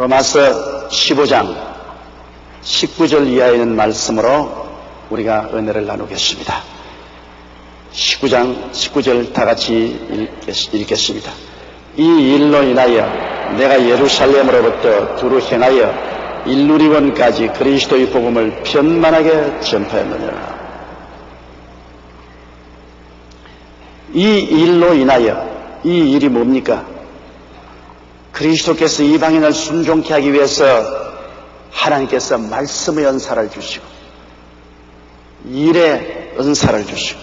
로마서 15장 19절 이하에 있는 말씀으로 우리가 은혜를 나누겠습니다. 19장 19절 다 같이 읽겠습니다. 이 일로 인하여 내가 예루살렘으로부터 두루 행하여 일루리원까지 그리스도의 복음을 편만하게 전파했느니라. 이 일로 인하여, 이 일이 뭡니까? 그리스도께서 이방인을 순종케 하기 위해서 하나님께서 말씀의 은사를 주시고 일의 은사를 주시고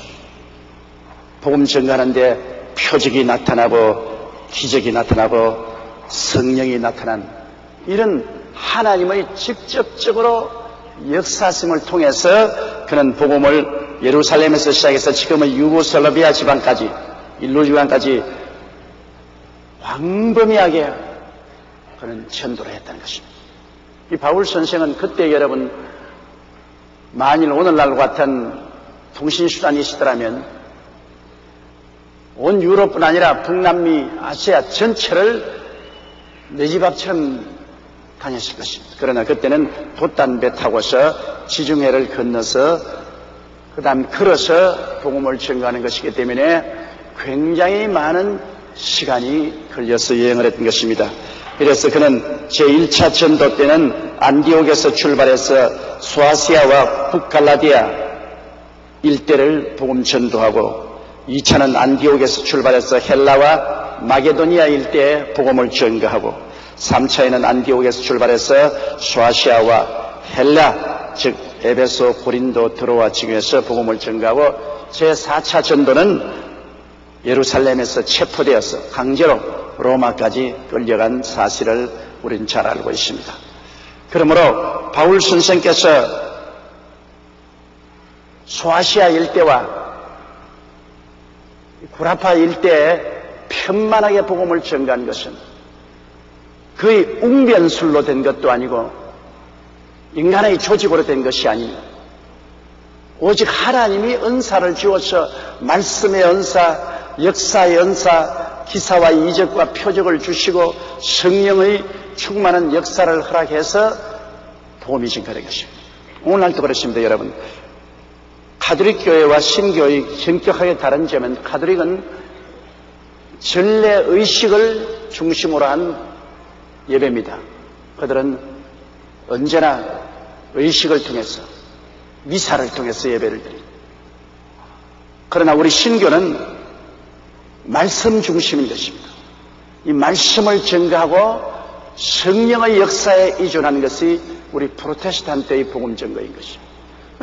복음 전가하는데 표적이 나타나고 기적이 나타나고 성령이 나타난 이런 하나님의 직접적으로 역사심을 통해서 그는 복음을 예루살렘에서 시작해서 지금의 유고슬라비아 지방까지 일루리원까지 광범위하게 그는 전도를 했다는 것입니다. 이 바울 선생은 그때 여러분 만일 오늘날 같은 통신수단이 있었더라면 온 유럽뿐 아니라 북남미 아시아 전체를 내 집 앞처럼 다녔을 것입니다. 그러나 그때는 돛단배 타고서 지중해를 건너서 그 다음 걸어서 복음을 전가하는 것이기 때문에 굉장히 많은 시간이 걸려서 여행을 했던 것입니다. 그래서 그는 제1차 전도 때는 안디옥에서 출발해서 소아시아와 북갈라디아 일대를 복음 전도하고 2차는 안디옥에서 출발해서 헬라와 마게도니아 일대에 복음을 전가하고 3차에는 안디옥에서 출발해서 소아시아와 헬라 즉 에베소, 고린도, 드로아 지구에서 복음을 전가하고 제4차 전도는 예루살렘에서 체포되어서 강제로 로마까지 끌려간 사실을 우리는 잘 알고 있습니다. 그러므로 바울 선생께서 소아시아 일대와 구라파 일대에 편만하게 복음을 전가한 것은 그의 웅변술로 된 것도 아니고 인간의 조직으로 된 것이 아니고 오직 하나님이 은사를 주어서 말씀의 은사, 역사의 은사, 기사와 이적과 표적을 주시고 성령의 충만한 역사를 허락해서 복음이 전가된 것입니다. 오늘날도 그렇습니다. 여러분, 가톨릭 교회와 신교의 현격하게 다른 점은 가톨릭은 전례 의식을 중심으로 한 예배입니다. 그들은 언제나 의식을 통해서 미사를 통해서 예배를 드립니다. 그러나 우리 신교는 말씀 중심인 것입니다. 이 말씀을 전가하고 성령의 역사에 의존하는 것이 우리 프로테스탄트의 복음 전거인 것입니다.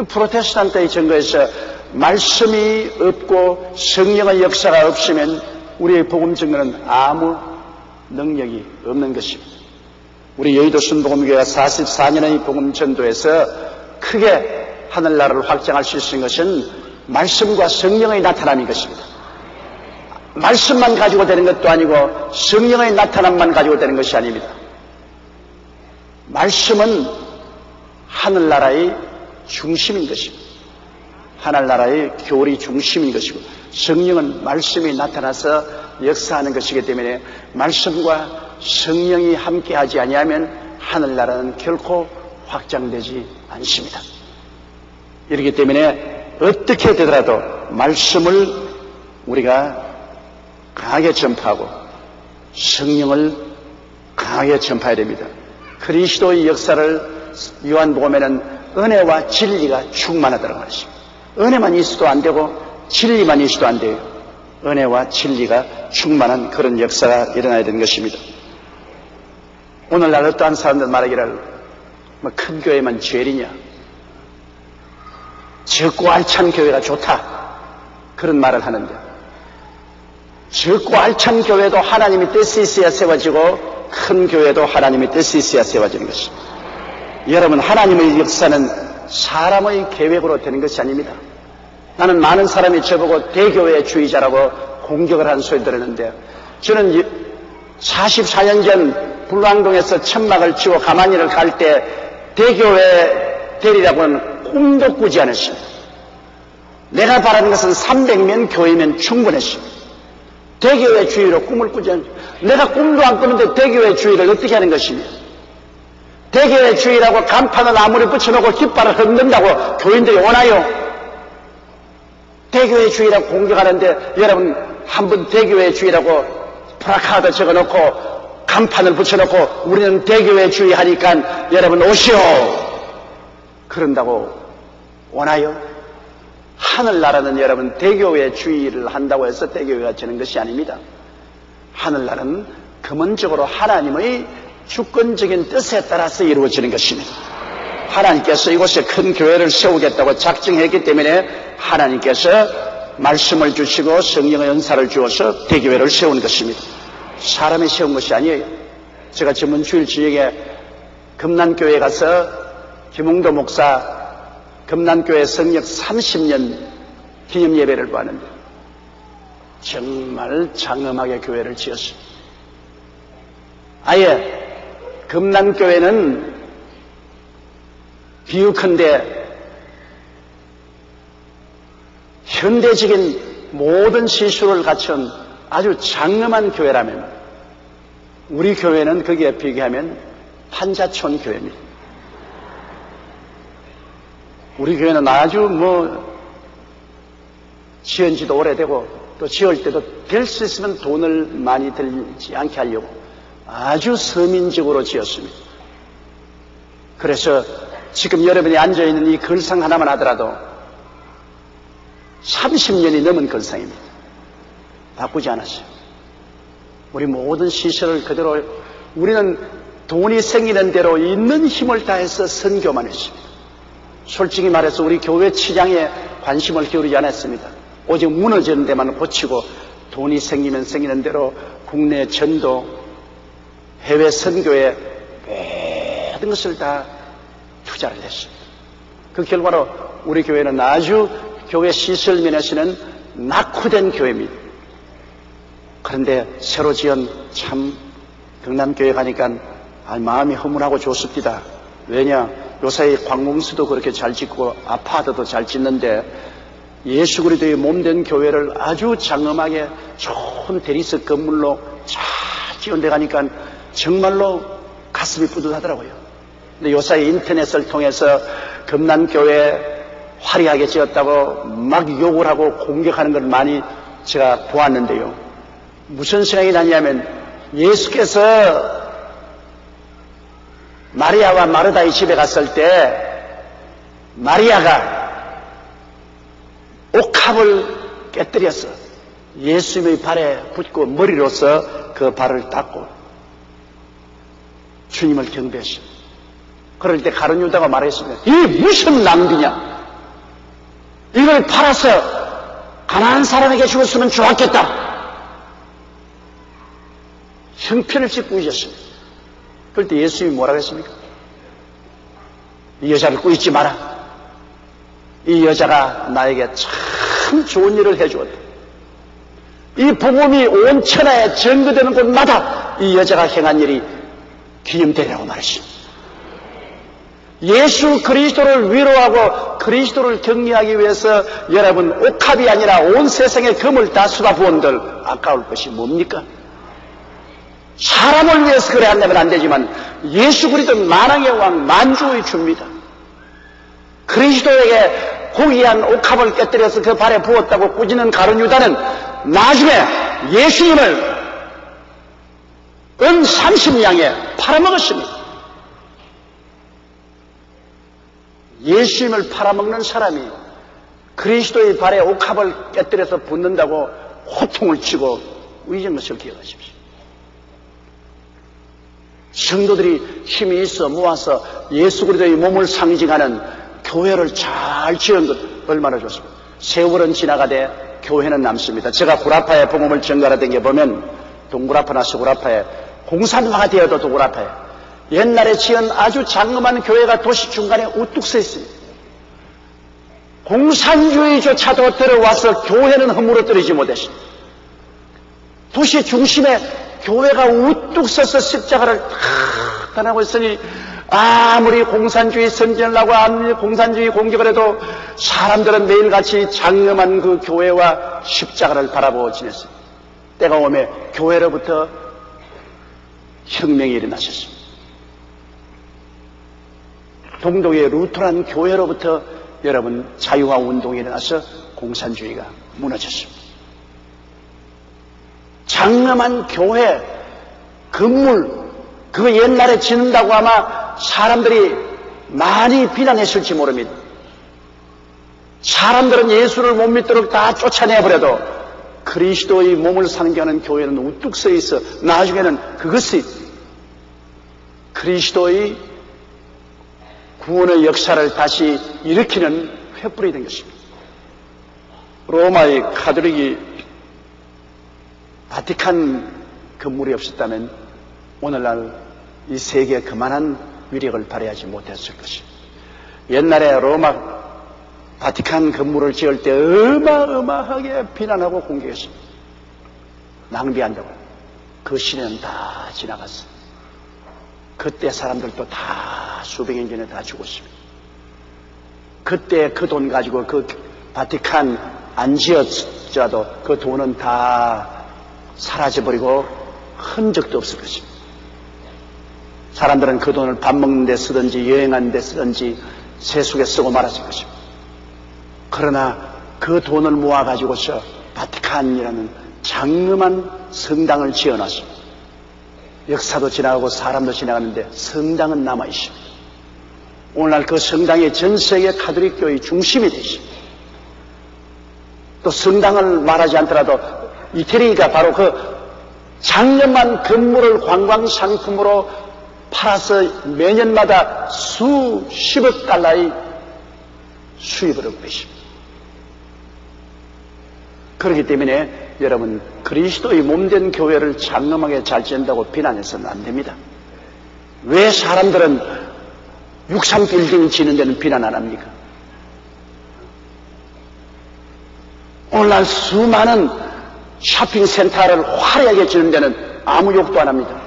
프로테스탄트의 전거에서 말씀이 없고 성령의 역사가 없으면 우리의 복음 전거는 아무 능력이 없는 것입니다. 우리 여의도 순복음교회가 44년의 복음 전도에서 크게 하늘나라를 확장할 수 있는 것은 말씀과 성령의 나타남인 것입니다. 말씀만 가지고 되는 것도 아니고 성령의 나타남만 가지고 되는 것이 아닙니다. 말씀은 하늘나라의 중심인 것입니다. 하늘나라의 교리 중심인 것이고 성령은 말씀이 나타나서 역사하는 것이기 때문에 말씀과 성령이 함께하지 아니하면 하늘나라는 결코 확장되지 않습니다. 이렇기 때문에 어떻게 되더라도 말씀을 우리가 강하게 전파하고 성령을 강하게 전파해야 됩니다. 그리스도의 역사를 요한복음에는 은혜와 진리가 충만하다는 말씀입니다. 은혜만 있어도 안 되고 진리만 있어도 안 돼요. 은혜와 진리가 충만한 그런 역사가 일어나야 되는 것입니다. 오늘날 어떠한 사람들 말하기를 큰 교회만 죄리냐, 적고 알찬 교회가 좋다 그런 말을 하는데 적고 알찬 교회도 하나님의 뜻이 있어야 세워지고 큰 교회도 하나님의 뜻이 있어야 세워지는 것입니다. 여러분, 하나님의 역사는 사람의 계획으로 되는 것이 아닙니다. 나는 많은 사람이 저보고 대교회 주의자라고 공격을 하는 소리 들었는데 저는 44년 전 불광동에서 천막을 치고 가만히를 갈 때 대교회 되리라고는 꿈도 꾸지 않았습니다. 내가 바라는 것은 300명 교회면 충분했습니다. 대교회 주의로 꿈을 꾸지 않습니다. 내가 꿈도 안 꾸는데 대교회 주의를 어떻게 하는 것입니까? 대교회주의라고 간판을 아무리 붙여놓고 깃발을 흔든다고 교인들이 오나요? 대교회주의라고 공격하는데 여러분 한번 대교회주의라고 프라카드 적어놓고 간판을 붙여놓고 우리는 대교회주의 하니까 여러분 오시오 그런다고 오나요? 하늘나라는 여러분 대교회주의를 한다고 해서 대교회가 되는 것이 아닙니다. 하늘나라는 근본적으로 하나님의 주권적인 뜻에 따라서 이루어지는 것입니다. 하나님께서 이곳에 큰 교회를 세우겠다고 작정했기 때문에 하나님께서 말씀을 주시고 성령의 은사를 주어서 대교회를 세운 것입니다. 사람이 세운 것이 아니에요. 제가 저번 주일 저녁에 금난교회에 가서 김웅도 목사 금난교회 성역 30년 기념 예배를 보았는데 정말 장엄하게 교회를 지었습니다. 아예 금난교회는 비유컨대 현대적인 모든 시술을 갖춘 아주 장엄한 교회라면 우리 교회는 거기에 비교하면 판자촌 교회입니다. 우리 교회는 아주 지은 지도 오래되고 또 지을 때도 될 수 있으면 돈을 많이 들지 않게 하려고 아주 서민적으로 지었습니다. 그래서 지금 여러분이 앉아있는 이 걸상 하나만 하더라도 30년이 넘은 걸상입니다. 바꾸지 않았어요. 우리 모든 시설을 그대로 우리는 돈이 생기는 대로 있는 힘을 다해서 선교만 했습니다. 솔직히 말해서 우리 교회 치장에 관심을 기울이지 않았습니다. 오직 무너지는 데만 고치고 돈이 생기면 생기는 대로 국내 전도, 해외 선교에 모든 것을 다 투자를 했습니다. 그 결과로 우리 교회는 아주 교회 시설 면에서는 낙후된 교회입니다. 그런데 새로 지은 참 경남교회 가니까 마음이 허물하고 좋습니다. 왜냐? 요사이 관공서도 그렇게 잘 짓고 아파트도 잘 짓는데 예수 그리스도의 몸된 교회를 아주 장엄하게 좋은 대리석 건물로 잘 지은데 가니까 정말로 가슴이 뿌듯하더라고요. 근데 요사이 인터넷을 통해서 금난교회 화려하게 지었다고 막 욕을 하고 공격하는 걸 많이 제가 보았는데요. 무슨 생각이 나냐면 예수께서 마리아와 마르다의 집에 갔을 때 마리아가 옥합을 깨뜨려서 예수님의 발에 붙고 머리로서 그 발을 닦고 주님을 경배했습니다. 그럴 때 가룟 유다가 말했습니다. 이게 무슨 낭비냐? 이걸 팔아서 가난한 사람에게 주었으면 좋았겠다. 형편없이 꾸짖었습니다. 그럴 때 예수님이 뭐라고 했습니까? 이 여자를 꾸짖지 마라. 이 여자가 나에게 참 좋은 일을 해주었다. 이 복음이 온 천하에 전거되는 곳마다 이 여자가 행한 일이 기념되라고 말했습니다. 예수 그리스도를 위로하고 그리스도를 격려하기 위해서 여러분 옥합이 아니라 온 세상의 금을 다 쏟아부은들 아까울 것이 뭡니까? 사람을 위해서 그래 한다면 안 되지만 예수 그리스도는 만왕의 왕 만주의 주입니다. 그리스도에게 고귀한 옥합을 깨뜨려서 그 발에 부었다고 꾸짖는 가룟 유다는 나중에 예수님을 은 30냥에 팔아먹었습니다. 예수님을 팔아먹는 사람이 그리스도의 발에 옥합을 깨뜨려서 붓는다고 호통을 치고 의존 것을 기억하십시오. 성도들이 힘이 있어 모아서 예수 그리스도의 몸을 상징하는 교회를 잘 지은 것 얼마나 좋습니까? 세월은 지나가되 교회는 남습니다. 제가 구라파에 복음을 전가라 댕겨보면 동구라파나 서구라파에 공산화가 되어도 동구라파에 옛날에 지은 아주 장엄한 교회가 도시 중간에 우뚝 서 있습니다. 공산주의조차도 들어와서 교회는 허물어뜨리지 못했습니다. 도시 중심에 교회가 우뚝 서서 십자가를 탁 떠나고 있으니 아무리 공산주의 선전을 하고 아무리 공산주의 공격을 해도 사람들은 매일같이 장엄한 그 교회와 십자가를 바라보고 지냈습니다. 때가 오매 교회로부터 혁명이 일어나셨습니다. 동독의 루터란 교회로부터 여러분 자유화 운동이 일어나서 공산주의가 무너졌습니다. 장엄한 교회 건물 그거 옛날에 짓는다고 아마 사람들이 많이 비난했을지 모릅니다. 사람들은 예수를 못 믿도록 다 쫓아내버려도 그리스도의 몸을 상징하는 교회는 우뚝 서 있어 나중에는 그것이 그리스도의 구원의 역사를 다시 일으키는 횃불이 된 것입니다. 로마의 가톨릭이 바티칸 건물이 없었다면 오늘날 이 세계에 그만한 위력을 발휘하지 못했을 것입니다. 옛날에 로마 바티칸 건물을 지을 때 어마어마하게 비난하고 공격했습니다. 낭비한다고. 그 시대는 다 지나갔어요. 그때 사람들도 다 수백 년 전에 다 죽었습니다. 그때 그 돈 가지고 그 바티칸 안 지었더라도 그 돈은 다 사라져버리고 흔적도 없을 것입니다. 사람들은 그 돈을 밥 먹는 데 쓰든지 여행하는 데 쓰든지 세속에 쓰고 말았을 것입니다. 그러나 그 돈을 모아가지고서 바티칸이라는 장엄한 성당을 지어놨습니다. 역사도 지나가고 사람도 지나가는데 성당은 남아있습니다. 오늘날 그 성당이 전 세계 가톨릭 교회의 중심이 되십니다. 또 성당을 말하지 않더라도 이태리가 바로 그 장엄한 건물을 관광상품으로 팔아서 매년마다 수십억 달러의 수입을 얻고 있습니다. 그렇기 때문에 여러분 그리스도의 몸된 교회를 장엄하게 잘 지은다고 비난해서는 안 됩니다. 왜 사람들은 육상 빌딩 지는 데는 비난 안 합니까? 오늘날 수많은 쇼핑센터를 화려하게 지는 데는 아무 욕도 안 합니다.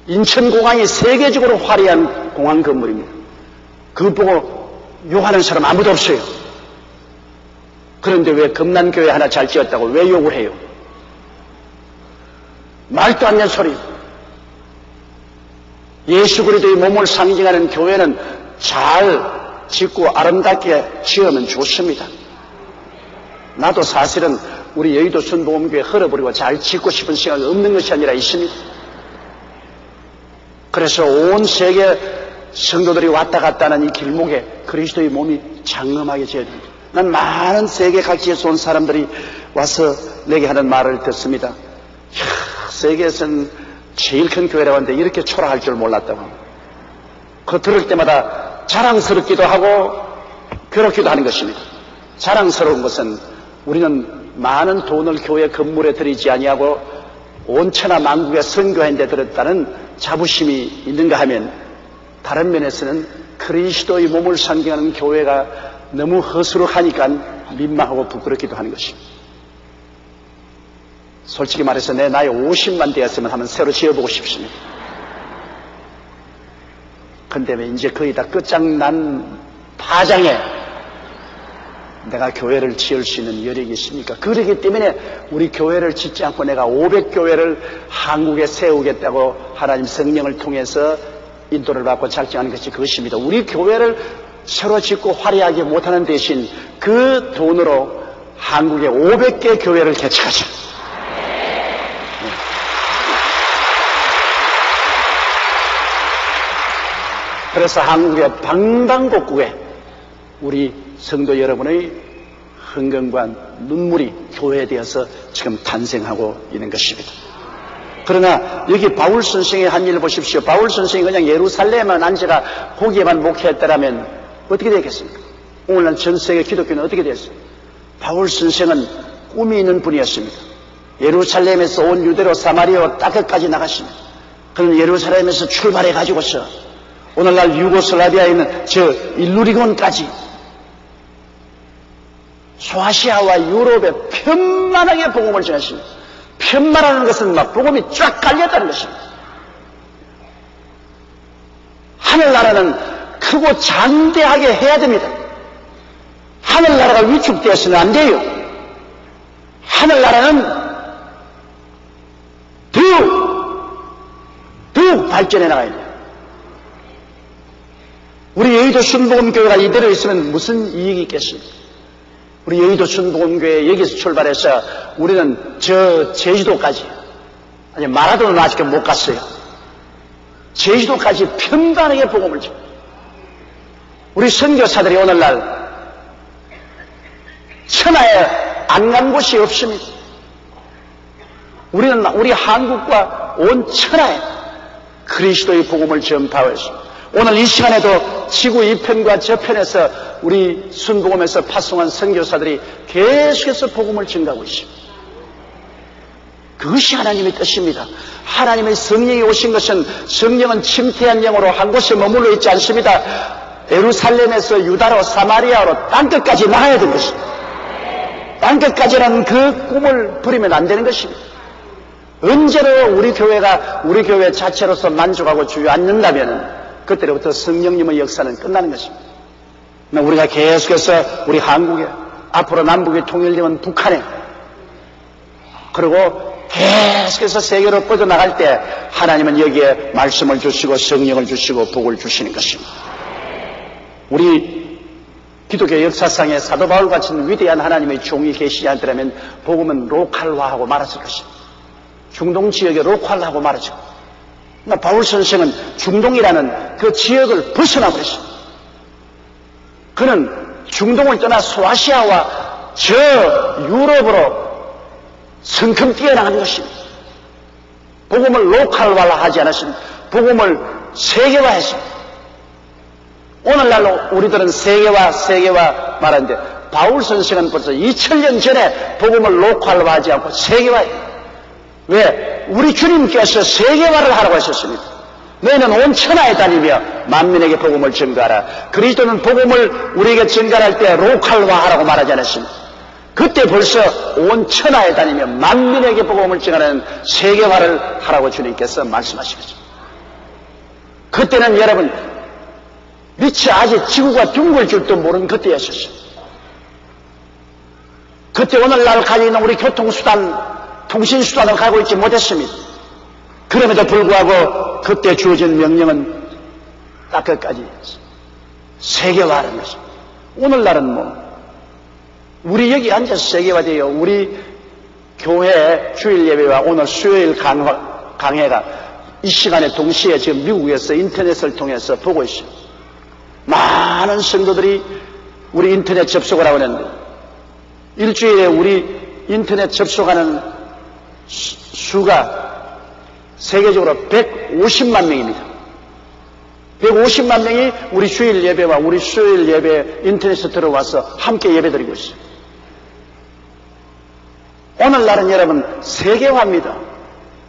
인천공항이 세계적으로 화려한 공항 건물입니다. 그걸 보고 욕하는 사람 아무도 없어요. 그런데 왜 금난교회 하나 잘 지었다고 왜 욕을 해요? 말도 안 되는 소리. 예수 그리스도의 몸을 상징하는 교회는 잘 짓고 아름답게 지으면 좋습니다. 나도 사실은 우리 여의도 순복음교회 헐어버리고 잘 짓고 싶은 생각이 없는 것이 아니라 있습니다. 그래서 온 세계 성도들이 왔다 갔다 하는 이 길목에 그리스도의 몸이 장엄하게 지어야 됩니다. 난 많은 세계 각지에서 온 사람들이 와서 내게 하는 말을 듣습니다. 세계에서는 제일 큰 교회라고 하는데 이렇게 초라할 줄 몰랐다고. 그거 들을 때마다 자랑스럽기도 하고 괴롭기도 하는 것입니다. 자랑스러운 것은 우리는 많은 돈을 교회 건물에 들이지 아니하고 온 천하 만국에 선교하는 데 들었다는 자부심이 있는가 하면 다른 면에서는 그리스도의 몸을 상징하는 교회가 너무 허술하니까 민망하고 부끄럽기도 하는 것입니다. 솔직히 말해서 내 나이 50만 되었으면 한번 새로 지어보고 싶습니다. 근데 왜 이제 거의 다 끝장난 파장에 내가 교회를 지을 수 있는 여력이 있습니까? 그렇기 때문에 우리 교회를 짓지 않고 내가 500교회를 한국에 세우겠다고 하나님 성령을 통해서 인도를 받고 작정하는 것이 그것입니다. 우리 교회를 새로 짓고 화려하게 못하는 대신 그 돈으로 한국에 500개 교회를 개척하자. 그래서 한국의 방방곡곡에 우리 성도 여러분의 헌금과 눈물이 교회에 대해서 지금 탄생하고 있는 것입니다. 그러나 여기 바울 선생의 한 일을 보십시오. 바울 선생이 그냥 예루살렘만 앉아가 거기에만 목회했더라면 어떻게 되겠습니까? 오늘날 전 세계 기독교는 어떻게 됐어요? 바울 선생은 꿈이 있는 분이었습니다. 예루살렘에서 온 유대로 사마리아 땅끝까지 나갔습니다. 그는 예루살렘에서 출발해가지고서 오늘날 유고슬라비아에 있는 저 일루리곤까지 소아시아와 유럽에 편만하게 복음을 전했습니다. 편만하는 것은 막 복음이 쫙 깔렸다는 것입니다. 하늘나라는 크고 장대하게 해야 됩니다. 하늘나라가 위축되어서는 안 돼요. 하늘나라는 더욱 발전해 나가야 돼요. 여의도 순복음교회가 이대로 있으면 무슨 이익이 있겠습니까? 우리 여의도 순복음교회 여기서 출발해서 우리는 저 제주도까지, 아니 마라도는 아직 못 갔어요. 제주도까지 편안하게 복음을 줘. 우리 선교사들이 오늘날 천하에 안 간 곳이 없습니다. 우리는 우리 한국과 온 천하에 그리스도의 복음을 전파하였습니다. 오늘 이 시간에도 지구 이편과 저편에서 우리 순복음에서 파송한 선교사들이 계속해서 복음을 전가하고 있습니다. 그것이 하나님의 뜻입니다. 하나님의 성령이 오신 것은, 성령은 침태한 영으로 한 곳에 머물러 있지 않습니다. 예루살렘에서 유다로 사마리아로 땅끝까지 나가야 되는 것입니다. 땅끝까지는 그 꿈을 부리면 안 되는 것입니다. 언제로 우리 교회가 우리 교회 자체로서 만족하고 주저앉는다면 그때로부터 성령님의 역사는 끝나는 것입니다. 우리가 계속해서 우리 한국에, 앞으로 남북이 통일되면 북한에, 그리고 계속해서 세계로 뻗어나갈 때 하나님은 여기에 말씀을 주시고 성령을 주시고 복을 주시는 것입니다. 우리 기독교 역사상에 사도 바울 같은 위대한 하나님의 종이 계시지 않더라면 복음은 로컬화하고 말았을 것입니다. 중동 지역에 로컬화하고 말하죠. 바울 선생은 중동이라는 그 지역을 벗어나 버렸습니다. 그는 중동을 떠나 소아시아와 저 유럽으로 성큼 뛰어나가는 것입니다. 복음을 로컬화하지 않았습니다. 복음을 세계화했습니다. 오늘날로 우리들은 세계화 말하는데 바울 선생은 벌써 2000년 전에 복음을 로컬화하지 않고 세계화했습니다. 왜? 우리 주님께서 세계화를 하라고 하셨습니다. 너희는 온 천하에 다니며 만민에게 복음을 전가하라. 그리스도는 복음을 우리에게 전가할 때 로컬화하라고 말하지 않았습니다. 그때 벌써 온 천하에 다니며 만민에게 복음을 전하는 세계화를 하라고 주님께서 말씀하시겠죠. 그때는 여러분 미처 아직 지구가 둥글 줄도 모르는 그때였었어요. 그때 오늘날 가지고 있는 우리 교통수단, 통신수단을 가고 있지 못했습니다. 그럼에도 불구하고 그때 주어진 명령은 딱 끝까지 세계화하는 것입니다. 오늘날은 우리 여기 앉아서 세계화돼요. 우리 교회 주일 예배와 오늘 수요일 강해가 이 시간에 동시에 지금 미국에서 인터넷을 통해서 보고 있어요. 많은 성도들이 우리 인터넷 접속을 하고 있는데 일주일에 우리 인터넷 접속하는 수가 세계적으로 150만 명입니다. 150만 명이 우리 주일 예배와 우리 수요일 예배 인터넷에 들어와서 함께 예배드리고 있어요. 오늘날은 여러분 세계화입니다.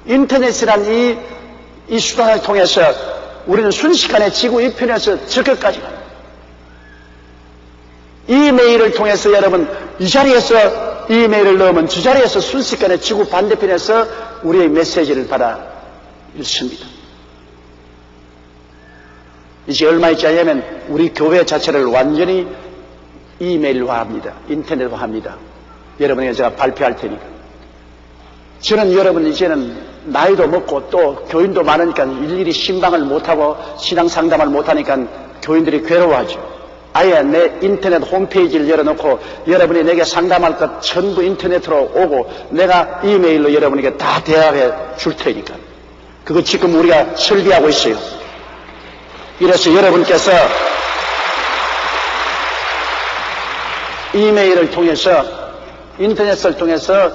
인터넷이란 이 수단을 통해서 우리는 순식간에 지구 이편에서 저 끝까지 갑니다. 이메일을 통해서 여러분 이 자리에서 이메일을 넣으면 저 자리에서 순식간에 지구 반대편에서 우리의 메시지를 받아 읽습니다. 이제 얼마 있지 않으면 우리 교회 자체를 완전히 이메일화합니다. 인터넷화합니다. 여러분에게 제가 발표할 테니까. 저는 여러분 이제는 나이도 먹고 또 교인도 많으니까 일일이 신방을 못하고 신앙 상담을 못하니까 교인들이 괴로워하죠. 아예 내 인터넷 홈페이지를 열어놓고 여러분이 내게 상담할 것 전부 인터넷으로 오고 내가 이메일로 여러분에게 다 대답해 줄 테니까. 그거 지금 우리가 설계하고 있어요. 이래서 여러분께서 이메일을 통해서 인터넷을 통해서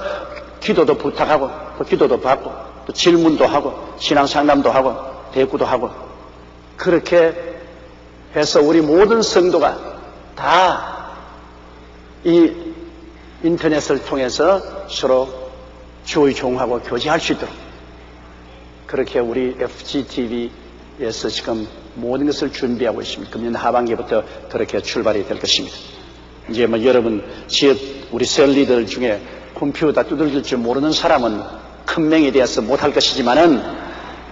기도도 부탁하고 또 기도도 받고 또 질문도 하고 신앙 상담도 하고 대꾸도 하고 그렇게 해서 우리 모든 성도가 다 이 인터넷을 통해서 서로 조용하고 교제할 수 있도록 그렇게 우리 FGTV에서 지금 모든 것을 준비하고 있습니다. 금년 하반기부터 그렇게 출발이 될 것입니다. 이제 여러분 지역 우리 셀리들 중에 컴퓨터 두들길 줄 모르는 사람은 큰 명이 되어서 못할 것이지만은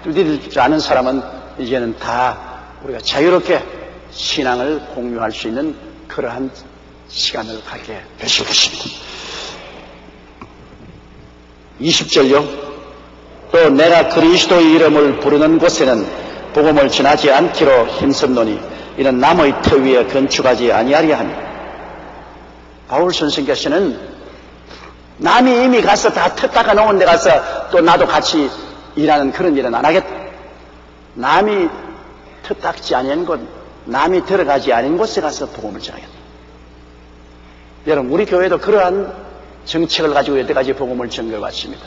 두들길 줄 아는 사람은 이제는 다 우리가 자유롭게 신앙을 공유할 수 있는 그러한 시간을 갖게 되실 것입니다. 20절요. 또 내가 그리스도의 이름을 부르는 곳에는 복음을 전하지 않기로 힘썼노니 이는 남의 터 위에 건축하지 아니하려 하니. 바울 선생께서는 남이 이미 가서 다 터 닦아 놓은 데 가서 또 나도 같이 일하는 그런 일은 안 하겠다. 남이 터 닦지 아니한 곳, 남이 들어가지 않은 곳에 가서 복음을 전하겠다. 여러분, 우리 교회도 그러한 정책을 가지고 여태까지 복음을 전해 왔습니다.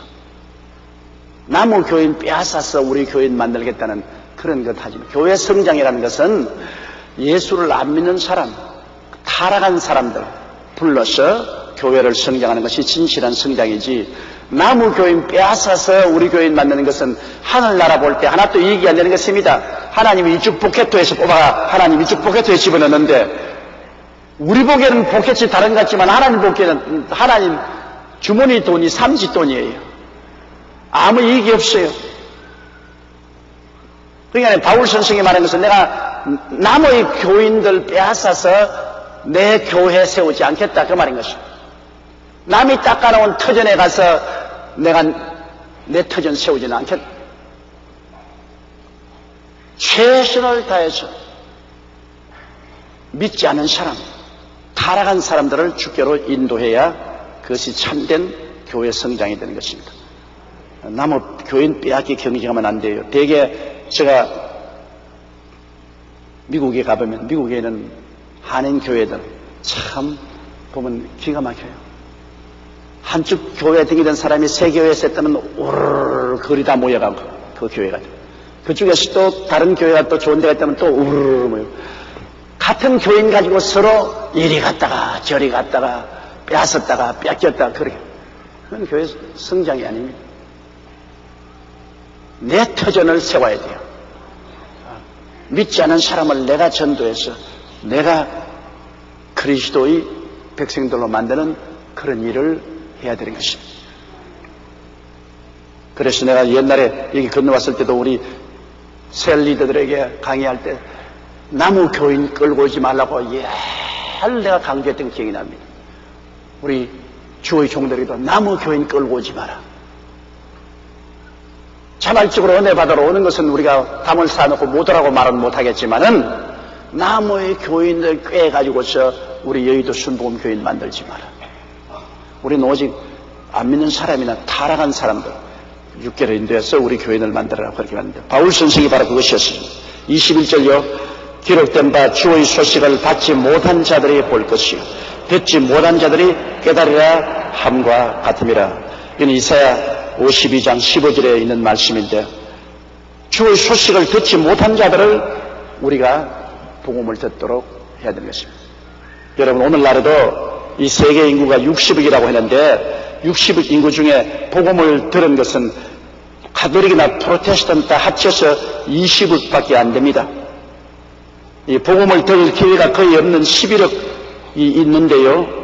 남의 교인 빼앗아서 우리 교인 만들겠다는 그런 것 하지 마. 교회 성장이라는 것은 예수를 안 믿는 사람, 타락한 사람들 불러서 교회를 성장하는 것이 진실한 성장이지, 남의 교인 빼앗아서 우리 교인 만드는 것은 하늘나라 볼 때 하나도 이익이 안 되는 것입니다. 하나님이 이쪽 포켓토에서 뽑아 하나님 이쪽 포켓토에 집어넣는데, 우리 보기에는 포켓이 다른 것 같지만 하나님 보기에는 하나님 주머니 돈이 삼지 돈이에요. 아무 이익이 없어요. 그러니까 바울 선생이 말한 것은 내가 남의 교인들 빼앗아서 내 교회 세우지 않겠다, 그 말인 것입니다. 남이 닦아놓은 터전에 가서 내가 내 터전 세우지는 않겠다. 최선을 다해서 믿지 않은 사람, 타락한 사람들을 주께로 인도해야 그것이 참된 교회 성장이 되는 것입니다. 남의 교인 빼앗기 경쟁하면 안 돼요. 대개 제가 미국에 가보면 미국에는 한인 교회들 참 보면 기가 막혀요. 한쪽 교회에 등기된 사람이 세 교회에 있었다면 우르르 거리 다 모여가고 그 교회가 돼요. 그쪽에서 또 다른 교회가 또 좋은 데가 있다면 또 우르르 모여. 같은 교인 가지고 서로 이리 갔다가 저리 갔다가 빼앗았다가 뺏겼다가 그렇게. 그건 교회 성장이 아닙니다. 내 터전을 세워야 돼요. 믿지 않은 사람을 내가 전도해서 내가 그리스도의 백성들로 만드는 그런 일을 해야 되는 것입니다. 그래서 내가 옛날에 여기 건너왔을 때도 우리 셀 리더들에게 강의할 때 나무 교인 끌고 오지 말라고 내가 강조했던 기억이 납니다. 우리 주의 종들에게도 나무 교인 끌고 오지 마라. 자발적으로 은혜 받으러 오는 것은 우리가 담을 쌓아놓고 못 오라고 말은 못하겠지만은 나무의 교인들 꿰가지고서 우리 여의도 순복음 교인 만들지 마라. 우리는 오직 안 믿는 사람이나 타락한 사람들 육계를 인도해서 우리 교인을 만들어라 그렇게 만든다. 바울 선생이 바로 그것이었습니다. 21절요. 기록된 바 주의 소식을 받지 못한 자들이 볼 것이요 듣지 못한 자들이 깨달으라 함과 같음이라. 이는 이사야 52장 15절에 있는 말씀인데, 주의 소식을 듣지 못한 자들을 우리가 복음을 듣도록 해야 되는 것입니다. 여러분, 오늘날에도 이 세계 인구가 60억이라고 했는데 60억 인구 중에 복음을 들은 것은 가톨릭이나 프로테스탄트 다 합쳐서 20억밖에 안 됩니다. 이 복음을 들을 기회가 거의 없는 11억이 있는데요.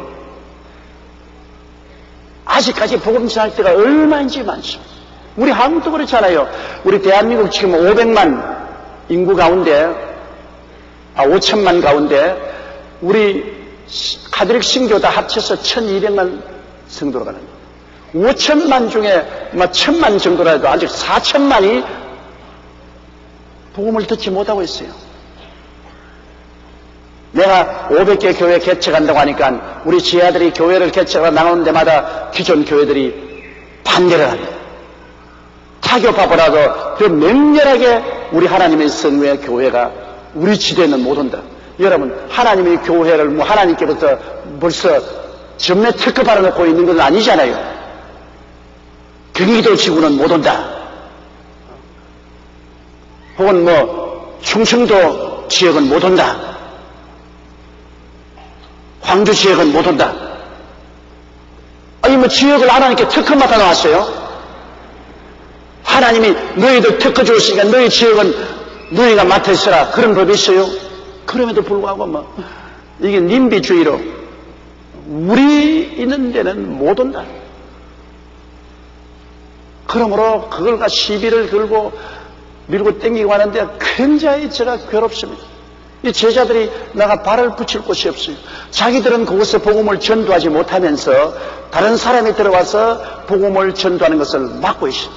아직까지 복음 전할 때가 얼마인지 많습니다. 우리 한국도 그렇잖아요. 우리 대한민국 지금 500만 인구 가운데, 5천만 가운데 우리 가톨릭 신교 다 합쳐서 1200만 성도로 가는 거예요. 5천만 중에 1000만 정도라도 아직 4천만이 복음을 듣지 못하고 있어요. 내가 500개 교회 개척한다고 하니까 우리 지하들이 교회를 개척하러 나오는 데마다 기존 교회들이 반대를 합니다. 타교파보다도 더 맹렬하게 우리 하나님의 성부의 교회가 우리 지대에는 못 온다. 여러분, 하나님의 교회를 하나님께부터 벌써 전매 특급하러 놓고 있는 건 아니잖아요. 경기도 지구는 못 온다. 혹은 충청도 지역은 못 온다. 광주 지역은 못 온다. 아니 지역을 하나님께 특허 맡아 놨어요. 하나님이 너희들 특허 줬으니까 너희 지역은 너희가 맡아 있어라. 그런 법이 있어요. 그럼에도 불구하고 이게 님비주의로 우리 있는 데는 못 온다. 그러므로 그걸과 시비를 걸고 밀고 땡기고 하는데 굉장히 제가 괴롭습니다. 이 제자들이 나가 발을 붙일 곳이 없어요. 자기들은 그곳에 복음을 전도하지 못하면서 다른 사람이 들어와서 복음을 전도하는 것을 막고 있어요.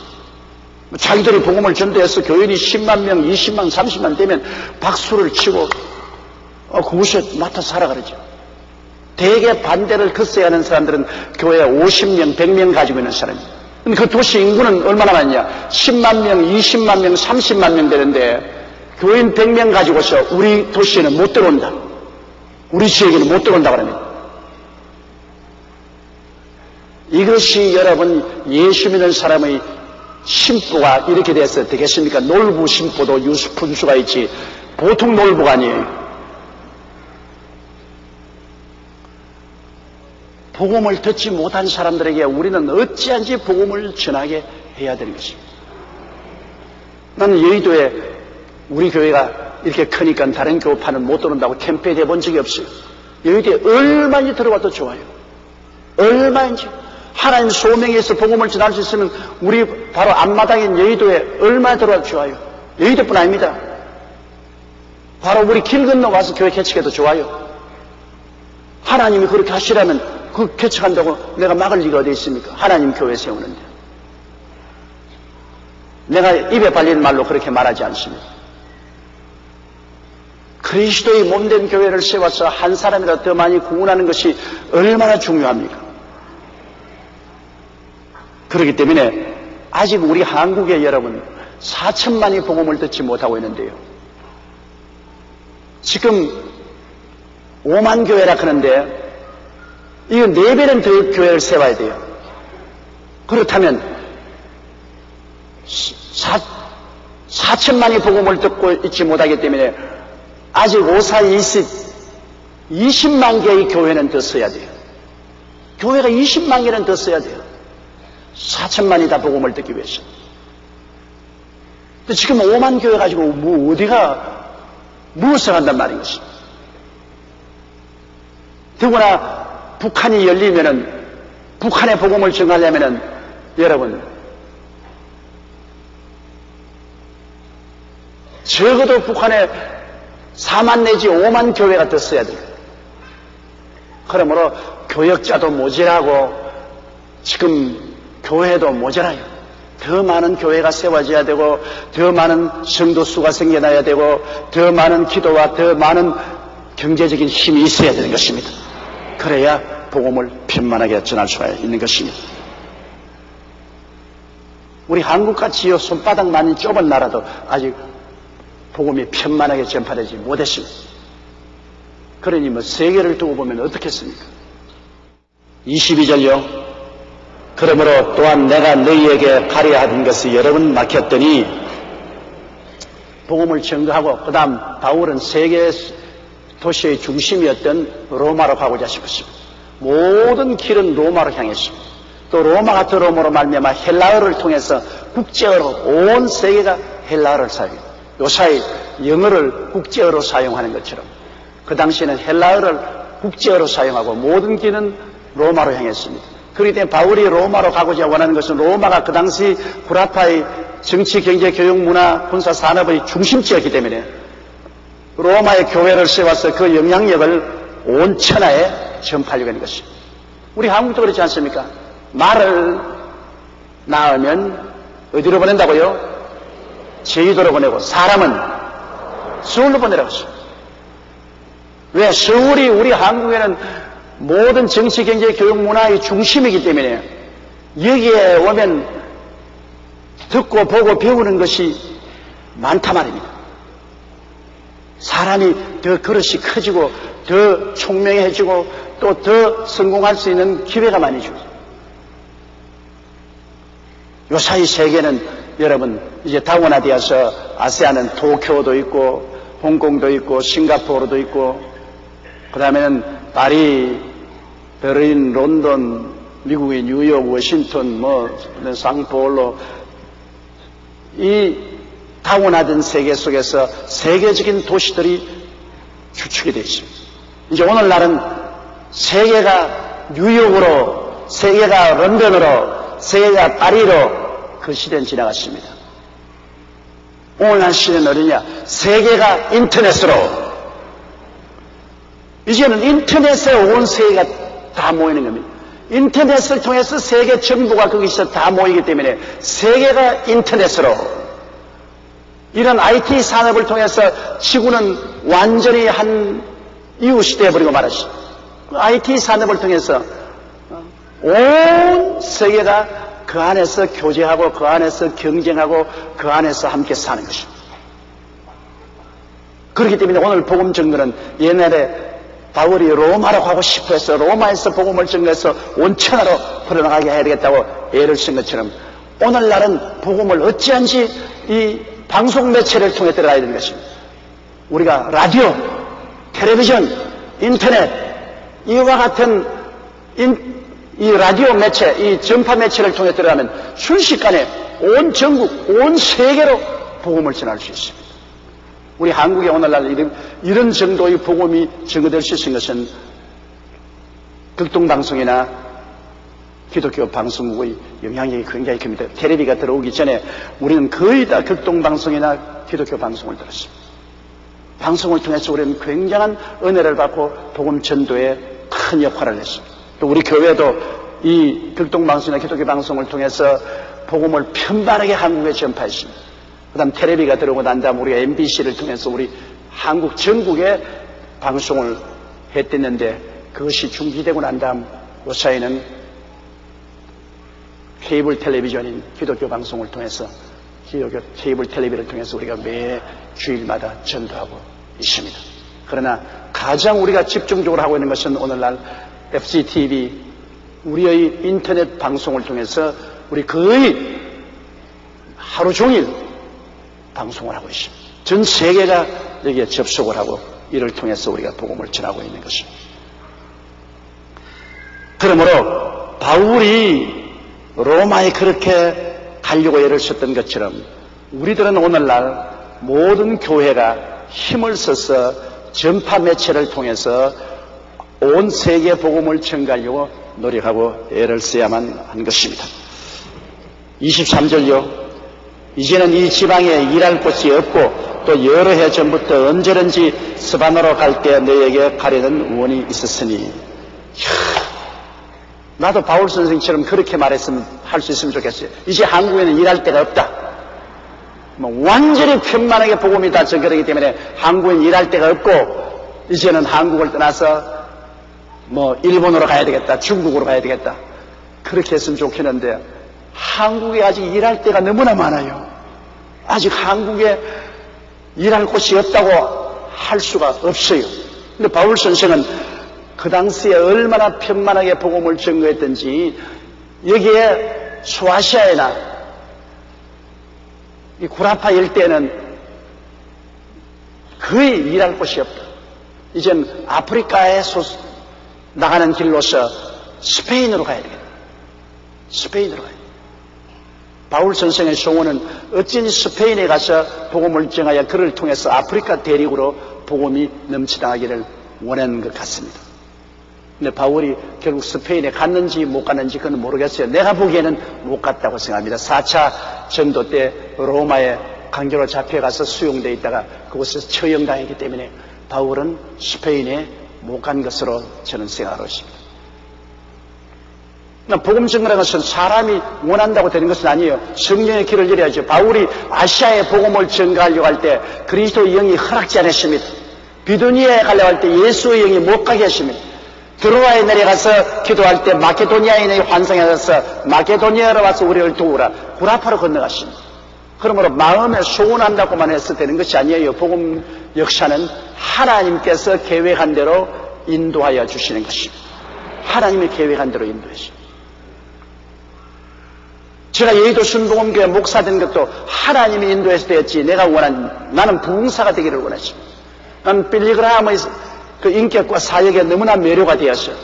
자기들이 복음을 전도해서 교인이 10만 명, 20만, 30만 되면 박수를 치고 그곳에 맡아 살아 그러죠. 대개 반대를 글쎄 하는 사람들은 교회 50명, 100명 가지고 있는 사람이에요. 근데 그 도시 인구는 얼마나 많냐? 10만 명, 20만 명, 30만 명 되는데 교인 100명 가지고서 우리 도시에는 못 들어온다. 우리 지역에는 못 들어온다 그럽니다. 이것이 여러분 예수 믿는 사람의 심보가 이렇게 돼서 되겠습니까? 놀부 심보도 유수푼수가 있지 보통 놀부가 아니에요. 복음을 듣지 못한 사람들에게 우리는 어찌한지 복음을 전하게 해야 되는 것입니다. 나는 여의도에 우리 교회가 이렇게 크니까 다른 교파는 못 들어온다고 캠페인 해본 적이 없어요. 여의도에 얼마든지 들어와도 좋아요. 얼마든지. 하나님 소명에서 복음을 전할 수 있으면 우리 바로 앞마당인 여의도에 얼마나 들어와도 좋아요. 여의도뿐 아닙니다. 바로 우리 길 건너 와서 교회 개척해도 좋아요. 하나님이 그렇게 하시라면 그 개척한다고 내가 막을 리가 어디 있습니까? 하나님 교회 세우는데. 내가 입에 발리는 말로 그렇게 말하지 않습니다. 그리스도의 몸된 교회를 세워서 한 사람이라도 더 많이 구원하는 것이 얼마나 중요합니까? 그렇기 때문에 아직 우리 한국의 여러분 4천만이 복음을 듣지 못하고 있는데요. 지금 5만 교회라 하는데 이거 4배는 더 교회를 세워야 돼요. 그렇다면 4천만이 복음을 듣고 있지 못하기 때문에 아직 20만 개의 교회는 더 써야 돼요. 교회가 20만 개는 더 써야 돼요. 4천만이 다 복음을 듣기 위해서. 근데 지금 5만 교회 가지고 어디가 무엇을 한단 말인 것입니다. 더구나 북한이 열리면은 북한의 복음을 전하려면은 여러분 적어도 북한에 4만 내지 5만 교회가 더 써야 돼요. 그러므로 교역자도 모자라고 지금 교회도 모자라요. 더 많은 교회가 세워져야 되고 더 많은 성도 수가 생겨나야 되고 더 많은 기도와 더 많은 경제적인 힘이 있어야 되는 것입니다. 그래야 복음을 편만하게 전할 수가 있는 것입니다. 우리 한국같이 손바닥만이 좁은 나라도 아직 복음이 편만하게 전파되지 못했습니다. 그러니 뭐 세계를 두고 보면 어떻겠습니까? 22절요. 그러므로 또한 내가 너희에게 가려 하던 것을 여러 번 막혔더니 복음을 전거하고 그 다음 바울은 세계 도시의 중심이었던 로마로 가고자 싶었습니다. 모든 길은 로마로 향했습니다. 또 로마가 들어옴으로 말미암아 헬라어를 통해서 국제어로 온 세계가 헬라어를 사용해요. 요사이 영어를 국제어로 사용하는 것처럼 그 당시에는 헬라어를 국제어로 사용하고 모든 길은 로마로 향했습니다. 그렇기 때문에 바울이 로마로 가고자 원하는 것은 로마가 그 당시 구라파의 정치, 경제, 교육, 문화, 군사, 산업의 중심지였기 때문에 로마의 교회를 세워서 그 영향력을 온 천하에 전파하려고 하는 것입니다. 우리 한국도 그렇지 않습니까? 말을 낳으면 어디로 보낸다고요? 제주도로 보내고 사람은 서울로 보내라고 했습니다. 왜? 서울이 우리 한국에는 모든 정치, 경제, 교육, 문화의 중심이기 때문에 여기에 오면 듣고 보고 배우는 것이 많단 말입니다. 사람이 더 그릇이 커지고 더 총명해지고 또 더 성공할 수 있는 기회가 많이 주죠. 요사이 세계는 여러분 이제 다원화되어서 아세안은 도쿄도 있고 홍콩도 있고 싱가포르도 있고 그 다음에는 파리, 베를린, 런던, 미국의 뉴욕, 워싱턴, 상파울로 이 다원화된 세계 속에서 세계적인 도시들이 주축이 되어 있습니다. 이제 오늘날은 세계가 뉴욕으로, 세계가 런던으로, 세계가 파리로 그 시대는 지나갔습니다. 오늘날 시대는 어디냐? 세계가 인터넷으로. 이제는 인터넷에 온 세계가 다 모이는 겁니다. 인터넷을 통해서 세계 정부가 거기서 다 모이기 때문에 세계가 인터넷으로 이런 IT 산업을 통해서 지구는 완전히 한 이웃이 되어버리고 말았습니다. IT 산업을 통해서 온 세계가 그 안에서 교제하고 그 안에서 경쟁하고 그 안에서 함께 사는 것입니다. 그렇기 때문에 오늘 복음 증거는 옛날에 바울이 로마로 가고 싶어 해서 로마에서 복음을 증거해서 온 천하로 풀어나가게 해야 되겠다고 애를 쓴 것처럼 오늘날은 복음을 어찌한지 이 방송 매체를 통해 들어가야 되는 것입니다. 우리가 라디오, 텔레비전, 인터넷 이와 같은 이 라디오 매체, 이 전파 매체를 통해 들어가면 순식간에 온 전국, 온 세계로 복음을 전할 수 있습니다. 우리 한국에 오늘날 이런 정도의 복음이 증거될 수 있는 것은 극동방송이나 기독교 방송국의 영향력이 굉장히 큽니다. 텔레비가 들어오기 전에 우리는 거의 다 극동방송이나 기독교 방송을 들었습니다. 방송을 통해서 우리는 굉장한 은혜를 받고 복음 전도에 큰 역할을 했습니다. 또 우리 교회도 이 극동방송이나 기독교 방송을 통해서 복음을 편바르게 한국에 전파했습니다. 그 다음 텔레비가 들어오고 난 다음 우리가 MBC를 통해서 우리 한국 전국에 방송을 했댔는데 그것이 중지되고 난 다음 그 사이에는 케이블 텔레비전인 기독교 방송을 통해서 기독교 케이블 텔레비를 통해서 우리가 매 주일마다 전도하고 있습니다. 그러나 가장 우리가 집중적으로 하고 있는 것은 오늘날 FCTV 우리의 인터넷 방송을 통해서 우리 거의 하루 종일 방송을 하고 있습니다. 전 세계가 여기에 접속을 하고 이를 통해서 우리가 복음을 전하고 있는 것입니다. 그러므로 바울이 로마에 그렇게 가려고 애를 썼던 것처럼 우리들은 오늘날 모든 교회가 힘을 써서 전파 매체를 통해서 온 세계 복음을 전가하려고 노력하고 애를 써야만 한 것입니다. 23절요. 이제는 이 지방에 일할 곳이 없고 또 여러 해 전부터 언제든지 스바나로 갈 때 너에게 가려는 원이 있었으니. 나도 바울 선생님처럼 그렇게 말했으면 할 수 있으면 좋겠어요. 이제 한국에는 일할 데가 없다. 완전히 편만하게 복음이 다 전거되기 때문에 한국엔 일할 데가 없고 이제는 한국을 떠나서 일본으로 가야 되겠다, 중국으로 가야 되겠다. 그렇게 했으면 좋겠는데 한국에 아직 일할 데가 너무나 많아요. 아직 한국에 일할 곳이 없다고 할 수가 없어요. 근데 바울 선생은 그 당시에 얼마나 편만하게 복음을 전거했던지 여기에 소아시아에나 이 구라파 일대에는 거의 일할 곳이 없다. 이젠 아프리카에 나가는 길로서 스페인으로 가야 되겠다. 스페인으로 가야 되겠다. 바울 선생의 소원은 어찌니 스페인에 가서 복음을 전하여 그를 통해서 아프리카 대륙으로 복음이 넘쳐나가기를 원하는 것 같습니다. 근데 바울이 결국 스페인에 갔는지 못 갔는지 그건 모르겠어요. 내가 보기에는 못 갔다고 생각합니다. 4차 전도 때 로마에 강제로 잡혀가서 수용되어 있다가 그곳에서 처형당했기 때문에 바울은 스페인에 못 간 것으로 저는 생각하고 있습니다. 복음 전거라는 것은 사람이 원한다고 되는 것은 아니에요. 성령의 길을 열어야죠. 바울이 아시아에 복음을 전가하려고 할 때 그리스도의 영이 허락지 않았습니다. 비두니아에 가려고 할 때 예수의 영이 못 가게 했습니다. 드로아에 내려가서 기도할 때 마케도니아인의 환상에 가서 마케도니아로 와서 우리를 도우라. 구라파로 건너갔습니다. 그러므로 마음에 소원한다고만 해서 되는 것이 아니에요. 복음 역사는 하나님께서 계획한 대로 인도하여 주시는 것입니다. 하나님이 계획한 대로 인도하십니다. 제가 여의도 순복음교회 목사 된 것도 하나님이 인도해서 되었지 나는 부흥사가 되기를 원했습니다. 나는 빌리그라함의 그 인격과 사역에 너무나 매료가 되었어요.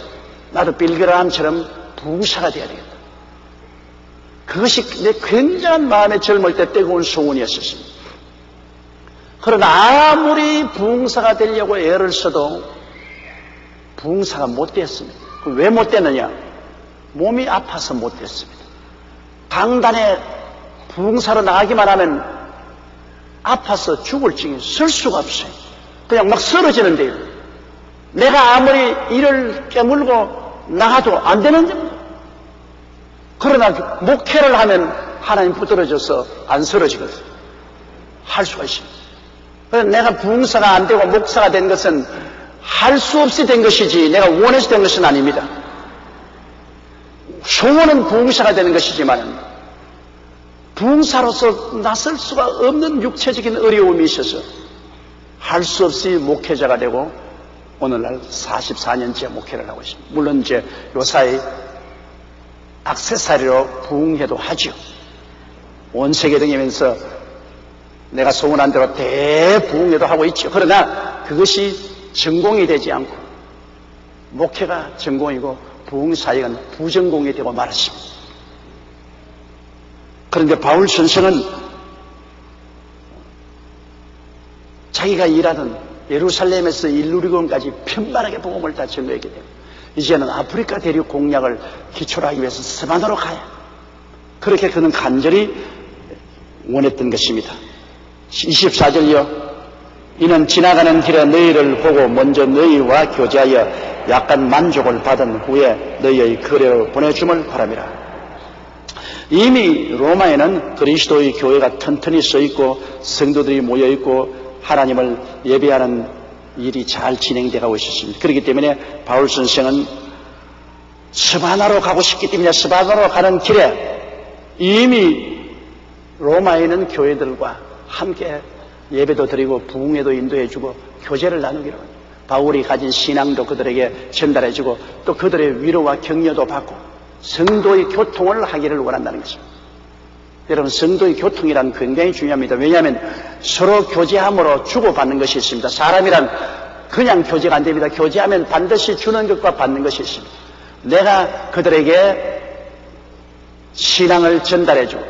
나도 빌리그라함처럼 부흥사가 되어야 되겠다. 그것이 내 굉장한 마음에 젊을 때 뜨거운 소원이었습니다. 그러나 아무리 부흥사가 되려고 애를 써도 부흥사가 못 되었습니다. 왜 못 됐느냐? 몸이 아파서 못 됐습니다. 강단에 부흥사로 나가기만 하면 아파서 죽을 징이 쓸 수가 없어요. 그냥 막 쓰러지는데요. 내가 아무리 이를 깨물고 나가도 안 되는 겁니다. 그러나 목회를 하면 하나님 붙들어줘서 안 쓰러지거든요. 할 수가 있습니다. 그래서 내가 부흥사가 안 되고 목사가 된 것은 할 수 없이 된 것이지 내가 원해서 된 것은 아닙니다. 소원은 부흥사가 되는 것이지만 부흥사로서 나설 수가 없는 육체적인 어려움이 있어서 할 수 없이 목회자가 되고 오늘날 44년째 목회를 하고 있습니다. 물론 이제 요사이 액세서리로 부흥회도 하죠. 온 세계 등이면서 내가 소원한 대로 대부흥회도 하고 있죠. 그러나 그것이 전공이 되지 않고 목회가 전공이고 부흥사역은 부전공이 되고 말았습니다. 그런데 바울 선생은 자기가 일하던 예루살렘에서 일루리곤까지 편만하게 복음을 다 전거했기 때문에 이제는 아프리카 대륙 공략을 기초로 하기 위해서 스바나로 가야, 그렇게 그는 간절히 원했던 것입니다. 24절이요. 이는 지나가는 길에 너희를 보고 먼저 너희와 교제하여 약간 만족을 받은 후에 너희의 거래로 보내줌을 바람이라. 이미 로마에는 그리스도의 교회가 튼튼히 서 있고 성도들이 모여 있고 하나님을 예배하는 일이 잘 진행되고 있었습니다. 그렇기 때문에 바울 선생은 스바나로 가고 싶기 때문에 스바나로 가는 길에 이미 로마에 있는 교회들과 함께 예배도 드리고 부흥회도 인도해주고 교제를 나누기로 합니다. 바울이 가진 신앙도 그들에게 전달해주고 또 그들의 위로와 격려도 받고 성도의 교통을 하기를 원한다는 것입니다. 여러분, 성도의 교통이란 굉장히 중요합니다. 왜냐하면 서로 교제함으로 주고받는 것이 있습니다. 사람이란 그냥 교제가 안 됩니다. 교제하면 반드시 주는 것과 받는 것이 있습니다. 내가 그들에게 신앙을 전달해주고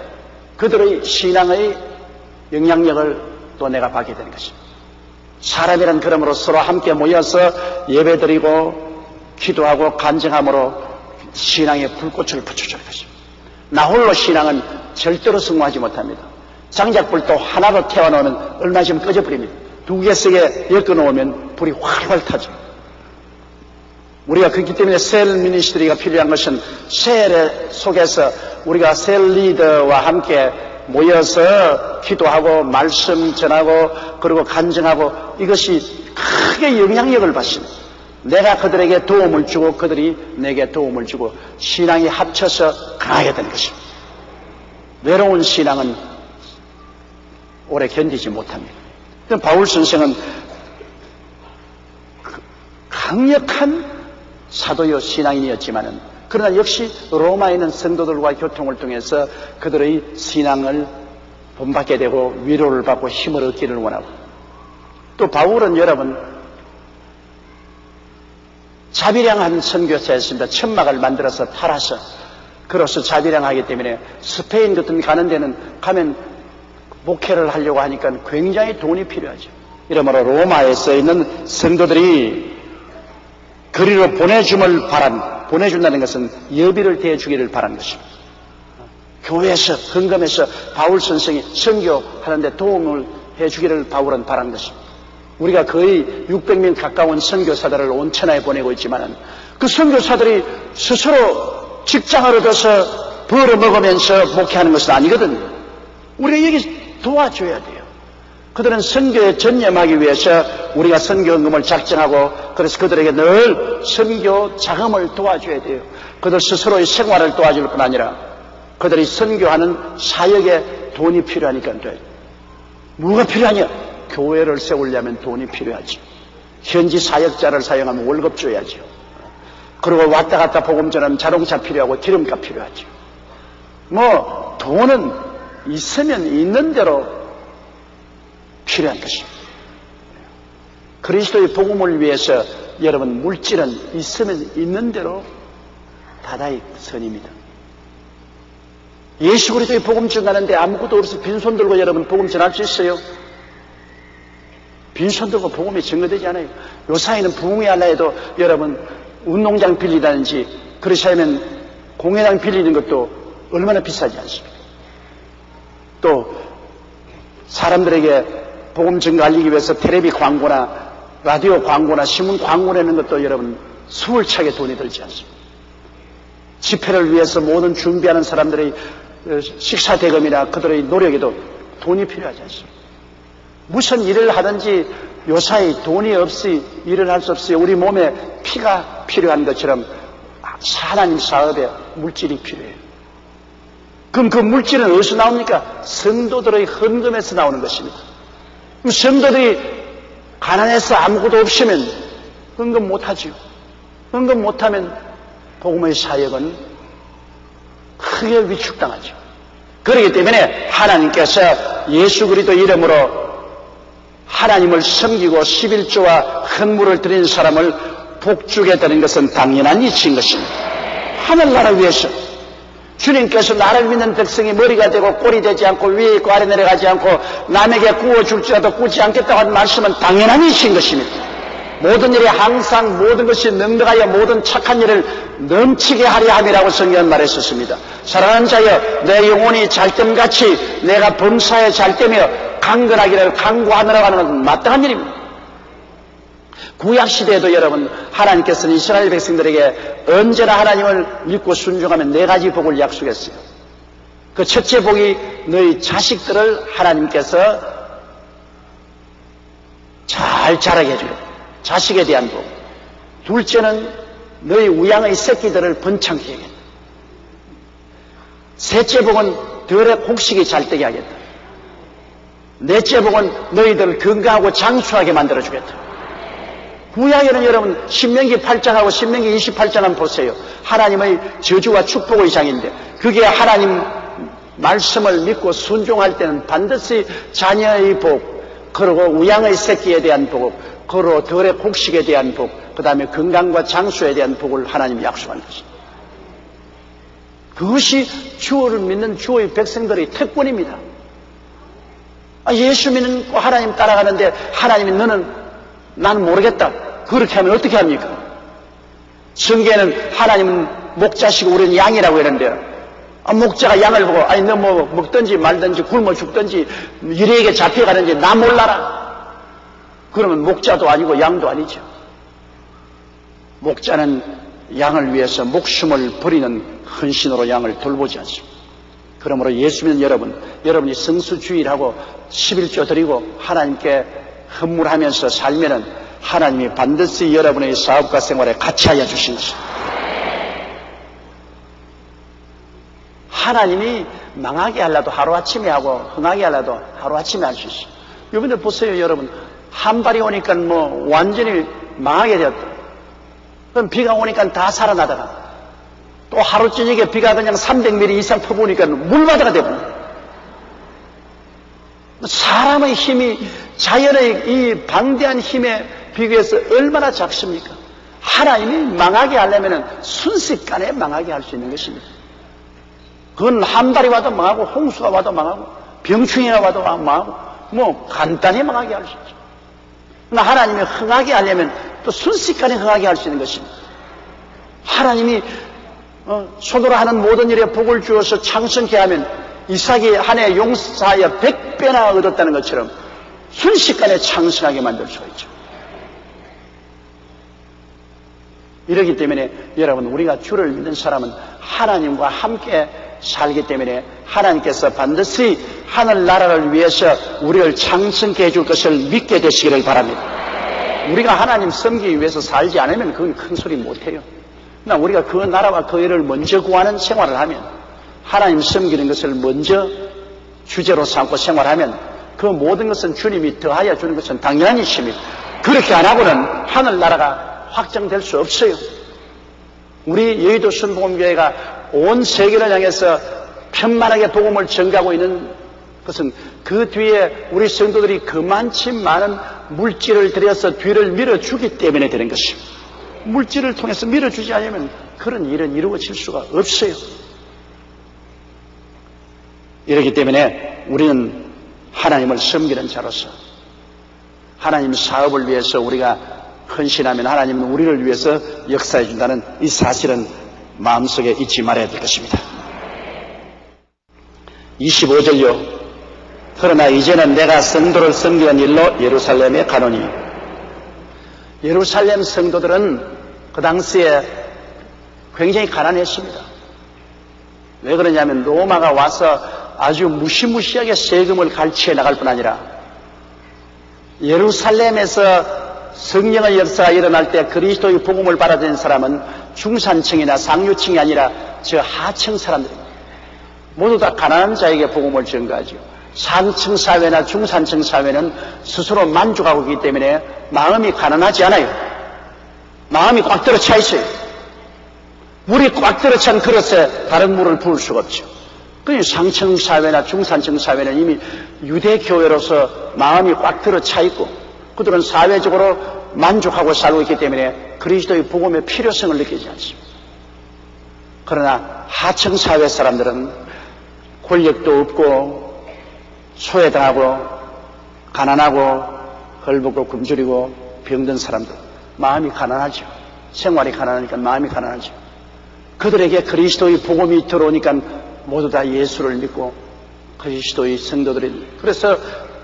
그들의 신앙의 영향력을 또 내가 받게 되는 것입니다. 사람이란 그러므로 서로 함께 모여서 예배드리고 기도하고 간증함으로 신앙의 불꽃을 붙여줄 것입니다. 나 홀로 신앙은 절대로 성공하지 못합니다. 장작불도 하나로 태워놓으면 얼마 있으면 꺼져버립니다. 두 개씩에 엮어놓으면 불이 활활 타죠. 우리가 그렇기 때문에 셀 미니스트리가 필요한 것은 셀 속에서 우리가 셀 리더와 함께 모여서 기도하고 말씀 전하고 그리고 간증하고 이것이 크게 영향력을 받습니다. 내가 그들에게 도움을 주고 그들이 내게 도움을 주고 신앙이 합쳐서 강하게 되는 것입니다. 외로운 신앙은 오래 견디지 못합니다. 바울 선생은 강력한 사도요 신앙인이었지만은 그러나 역시 로마에 있는 성도들과 교통을 통해서 그들의 신앙을 본받게 되고 위로를 받고 힘을 얻기를 원하고 또 바울은 여러분 자비량한 선교사였습니다. 천막을 만들어서 팔아서 그로서 자비량하기 때문에 스페인 같은 가는 데는 가면 목회를 하려고 하니까 굉장히 돈이 필요하죠. 이러므로 로마에서 있는 성도들이 거리로 보내준다는 것은 여비를 대주기를 바란 것입니다. 교회에서 헌금해서 바울 선생이 선교하는데 도움을 해주기를 바울은 바란 것입니다. 우리가 거의 600명 가까운 선교사들을 온 천하에 보내고 있지만 그 선교사들이 스스로 직장을 얻어서 벌어먹으면서 목회하는 것은 아니거든요. 우리가 여기 도와줘야 돼요. 그들은 선교에 전념하기 위해서 우리가 선교헌금을 작정하고 그래서 그들에게 늘 선교 자금을 도와줘야 돼요. 그들 스스로의 생활을 도와줄 뿐 아니라 그들이 선교하는 사역에 돈이 필요하니까 돼요. 뭐가 필요하냐? 교회를 세우려면 돈이 필요하죠. 현지 사역자를 사용하면 월급 줘야죠. 그리고 왔다 갔다 복음 전하면 자동차 필요하고 기름값 필요하죠. 돈은 있으면 있는 대로 필요한 것입니다. 그리스도의 복음을 위해서 여러분 물질은 있으면 있는 대로 다다익 선입니다. 예수 그리스도의 복음 전하는데 아무것도 없어서 빈손 들고 여러분 복음 전할 수 있어요? 빈손 들고 복음이 증거되지 않아요. 요사이는 부흥회 하려 해도 여러분 운동장 빌리다든지 그렇지 않으면 공회당 빌리는 것도 얼마나 비싸지 않습니까? 또 사람들에게 복음 증거 알리기 위해서 텔레비 광고나 라디오 광고나 신문 광고 내는 것도 여러분 수월차게 돈이 들지 않습니다. 집회를 위해서 모든 준비하는 사람들의 식사 대금이나 그들의 노력에도 돈이 필요하지 않습니다. 무슨 일을 하든지 요사이 돈이 없이 일을 할 수 없어요. 우리 몸에 피가 필요한 것처럼 하나님 사업에 물질이 필요해요. 그럼 그 물질은 어디서 나옵니까? 성도들의 헌금에서 나오는 것입니다. 그럼 성도들이 가난해서 아무것도 없으면 헌금 못하죠. 헌금 못하면 복음의 사역은 크게 위축당하죠. 그렇기 때문에 하나님께서 예수 그리스도 이름으로 하나님을 섬기고 11조와 헌물을 드리는 사람을 복주게 되는 것은 당연한 이치인 것입니다. 하늘나라 위해서 주님께서 나를 믿는 백성이 머리가 되고 꼴이 되지 않고 위에 있고 아래 내려가지 않고 남에게 구워줄지라도 꾸지 않겠다고 하는 말씀은 당연한 이치인 것입니다. 모든 일에 항상 모든 것이 능력하여 모든 착한 일을 넘치게 하려 함이라고 성경은 말했었습니다. 사랑하는 자여, 내 영혼이 잘됨같이 내가 범사에 잘되며 강건하기를 강구하느라고 하는 것은 마땅한 일입니다. 구약시대에도 여러분, 하나님께서는 이스라엘 백성들에게 언제나 하나님을 믿고 순종하면 4가지 복을 약속했어요. 그 첫째 복이 너희 자식들을 하나님께서 잘 자라게 해주고, 자식에 대한 복. 둘째는 너희 우양의 새끼들을 번창케 하겠다. 셋째 복은 들의 곡식이 잘 되게 하겠다. 넷째 복은 너희들을 건강하고 장수하게 만들어주겠다. 구약에는 여러분 신명기 8장하고 신명기 28장 한번 보세요. 하나님의 저주와 축복의 장인데 그게 하나님 말씀을 믿고 순종할 때는 반드시 자녀의 복, 그리고 우양의 새끼에 대한 복, 그리고 들의 곡식에 대한 복, 그 다음에 건강과 장수에 대한 복을 하나님이 약속한 것입니다. 그것이 주를 믿는 주의 백성들의 특권입니다. 예수 믿는 하나님 따라가는데 하나님이 나는 모르겠다. 그렇게 하면 어떻게 합니까? 성경에는 하나님은 목자시고 우리는 양이라고 했는데 목자가 양을 보고 너 뭐 먹든지 말든지 굶어 죽든지 유리에게 잡혀가는지 나 몰라라. 그러면 목자도 아니고 양도 아니죠. 목자는 양을 위해서 목숨을 버리는 헌신으로 양을 돌보지 않습니다. 그러므로 예수 믿는 여러분이 성수주일하고 11조 드리고 하나님께 헌물하면서 살면은 하나님이 반드시 여러분의 사업과 생활에 같이 하여 주신 것입니다. 하나님이 망하게 하려도 하루아침에 하고 흥하게 하려도 하루아침에 할 수 있어요. 여러분들 보세요. 여러분 한발이 오니까 뭐 완전히 망하게 되었다. 그럼 비가 오니까 다 살아나다가 또 하루 저녁에 비가 그냥 300mm 이상 퍼부으니까 물바다가 되고 사람의 힘이 자연의 이 방대한 힘에 비교해서 얼마나 작습니까? 하나님이 망하게 하려면 순식간에 망하게 할 수 있는 것입니다. 그건 한발이 와도 망하고 홍수가 와도 망하고 병충해가 와도 망하고 뭐 간단히 망하게 할 수 있죠. 그러나 하나님이 흥하게 하려면 또 순식간에 흥하게 할 수 있는 것입니다. 하나님이 손으로 하는 모든 일에 복을 주어서 창성케 하면 이삭이 한 해 용사하여 100배나 얻었다는 것처럼 순식간에 창성하게 만들 수가 있죠. 이러기 때문에 여러분 우리가 주를 믿는 사람은 하나님과 함께 살기 때문에 하나님께서 반드시 하늘나라를 위해서 우리를 창성케 해줄 것을 믿게 되시기를 바랍니다. 우리가 하나님 섬기기 위해서 살지 않으면 그건 큰 소리 못해요. 그러나 우리가 그 나라와 그 일을 먼저 구하는 생활을 하면 하나님 섬기는 것을 먼저 주제로 삼고 생활하면 그 모든 것은 주님이 더하여 주는 것은 당연한 일입니다. 그렇게 안 하고는 하늘나라가 확장될 수 없어요. 우리 여의도 순복음교회가 온 세계를 향해서 편만하게 복음을 전가하고 있는 것은 그 뒤에 우리 성도들이 그만치 많은 물질을 들여서 뒤를 밀어주기 때문에 되는 것입니다. 물질을 통해서 밀어주지 않으면 그런 일은 이루어질 수가 없어요. 이렇기 때문에 우리는 하나님을 섬기는 자로서 하나님 사업을 위해서 우리가 헌신하면 하나님은 우리를 위해서 역사해 준다는 이 사실은 마음속에 잊지 말아야 될 것입니다. 25절요. 그러나 이제는 내가 성도를 섬기는 일로 예루살렘에 가노니. 예루살렘 성도들은 그 당시에 굉장히 가난했습니다. 왜 그러냐면 로마가 와서 아주 무시무시하게 세금을 갈취해 나갈 뿐 아니라 예루살렘에서 성령의 역사가 일어날 때 그리스도의 복음을 받아들인 사람은 중산층이나 상류층이 아니라 저 하층 사람들입니다. 모두 다 가난한 자에게 복음을 전가하죠. 상층 사회나 중산층 사회는 스스로 만족하고 있기 때문에 마음이 가난하지 않아요. 마음이 꽉 들어 차 있어요. 물이 꽉 들어 찬 그릇에 다른 물을 부을 수가 없죠. 그러니 상층 사회나 중산층 사회는 이미 유대 교회로서 마음이 꽉 들어 차 있고 그들은 사회적으로 만족하고 살고 있기 때문에 그리스도의 복음의 필요성을 느끼지 않습니다. 그러나 하층 사회 사람들은 권력도 없고 소외당하고 가난하고 헐벗고 굶주리고 병든 사람들, 마음이 가난하죠. 생활이 가난하니까 마음이 가난하죠. 그들에게 그리스도의 복음이 들어오니까 모두 다 예수를 믿고 그리스도의 성도들이, 그래서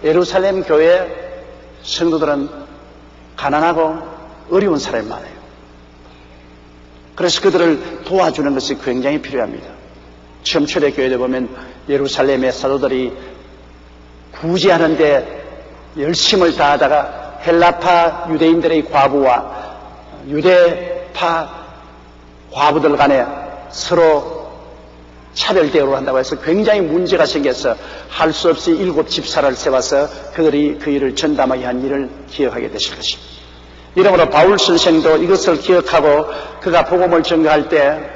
예루살렘 교회 성도들은 가난하고 어려운 사람이 많아요. 그래서 그들을 도와주는 것이 굉장히 필요합니다. 처음 초대교회에 보면 예루살렘의 사도들이 구제하는데 열심을 다하다가 헬라파 유대인들의 과부와 유대파 과부들 간에 서로 차별 대우를 한다고 해서 굉장히 문제가 생겨서 할 수 없이 7 집사를 세워서 그들이 그 일을 전담하게 한 일을 기억하게 되실 것입니다. 이러므로 바울 선생도 이것을 기억하고 그가 복음을 전가할 때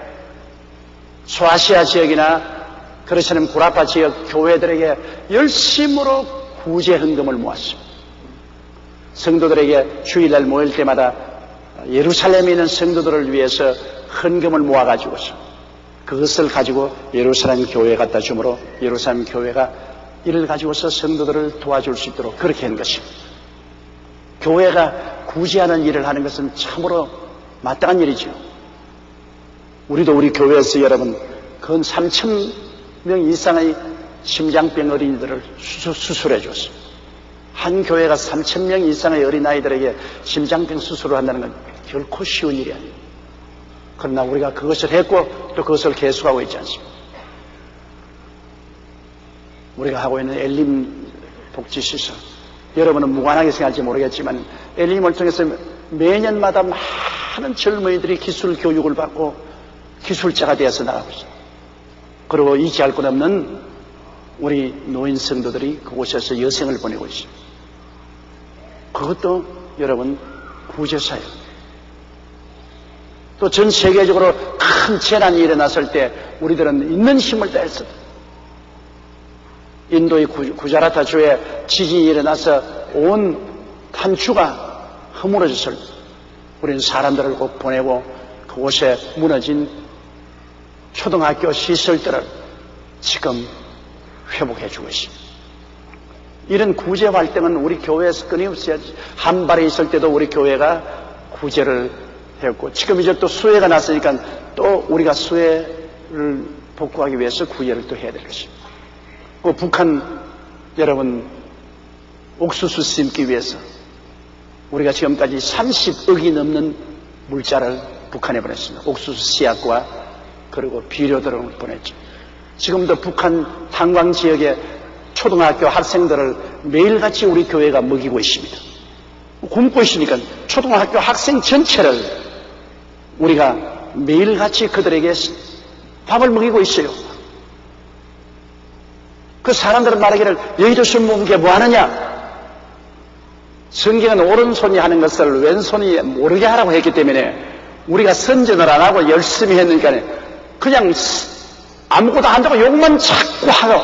소아시아 지역이나 그렇지는 구라파 지역 교회들에게 열심으로 구제 헌금을 모았습니다. 성도들에게 주일날 모일 때마다 예루살렘에 있는 성도들을 위해서 헌금을 모아가지고서 그것을 가지고 예루살렘 교회에 갖다 주므로 예루살렘 교회가 이를 가지고서 성도들을 도와줄 수 있도록 그렇게 한 것입니다. 교회가 구제하는 일을 하는 것은 참으로 마땅한 일이죠. 우리도 우리 교회에서 여러분 근 3,000명 이상의 심장병 어린이들을 수술해 줬습니다. 한 교회가 3,000명 이상의 어린아이들에게 심장병 수술을 한다는 건 결코 쉬운 일이 아니에요. 그러나 우리가 그것을 했고 또 그것을 계속하고 있지 않습니까? 우리가 하고 있는 엘림 복지시설, 여러분은 무관하게 생각할지 모르겠지만 엘림을 통해서 매년마다 많은 젊은이들이 기술 교육을 받고 기술자가 되어서 나가고 있어요. 그리고 잊지 것 없는 우리 노인 성도들이 그곳에서 여생을 보내고 있습니다. 그것도 여러분 구제사예요. 또 전 세계적으로 큰 재난이 일어났을 때 우리들은 있는 힘을 다해서 인도의 구자라타 주에 지진이 일어나서 온 탄주가 허물어졌을 때 우리는 사람들을 꼭 보내고 그곳에 무너진 초등학교 시설들을 지금 회복해 주고 있습니다. 이런 구제 활동은 우리 교회에서 끊임없이 한발에 있을 때도 우리 교회가 구제를 했고 지금 이제 또 수해가 났으니까 또 우리가 수해를 복구하기 위해서 구제를 또 해야 될 것입니다. 그 북한 여러분 옥수수 심기 위해서 우리가 지금까지 30억이 넘는 물자를 북한에 보냈습니다. 옥수수 씨앗과 그리고 비료들을 보냈죠. 지금도 북한 탄광 지역의 초등학교 학생들을 매일같이 우리 교회가 먹이고 있습니다. 굶고 있으니까 초등학교 학생 전체를 우리가 매일같이 그들에게 밥을 먹이고 있어요. 그 사람들은 말하기를 너희들 술 먹은 게 뭐하느냐? 성경은 오른손이 하는 것을 왼손이 모르게 하라고 했기 때문에 우리가 선전을 안 하고 열심히 했으니까 그냥 아무것도 안 하고 욕만 자꾸 하고,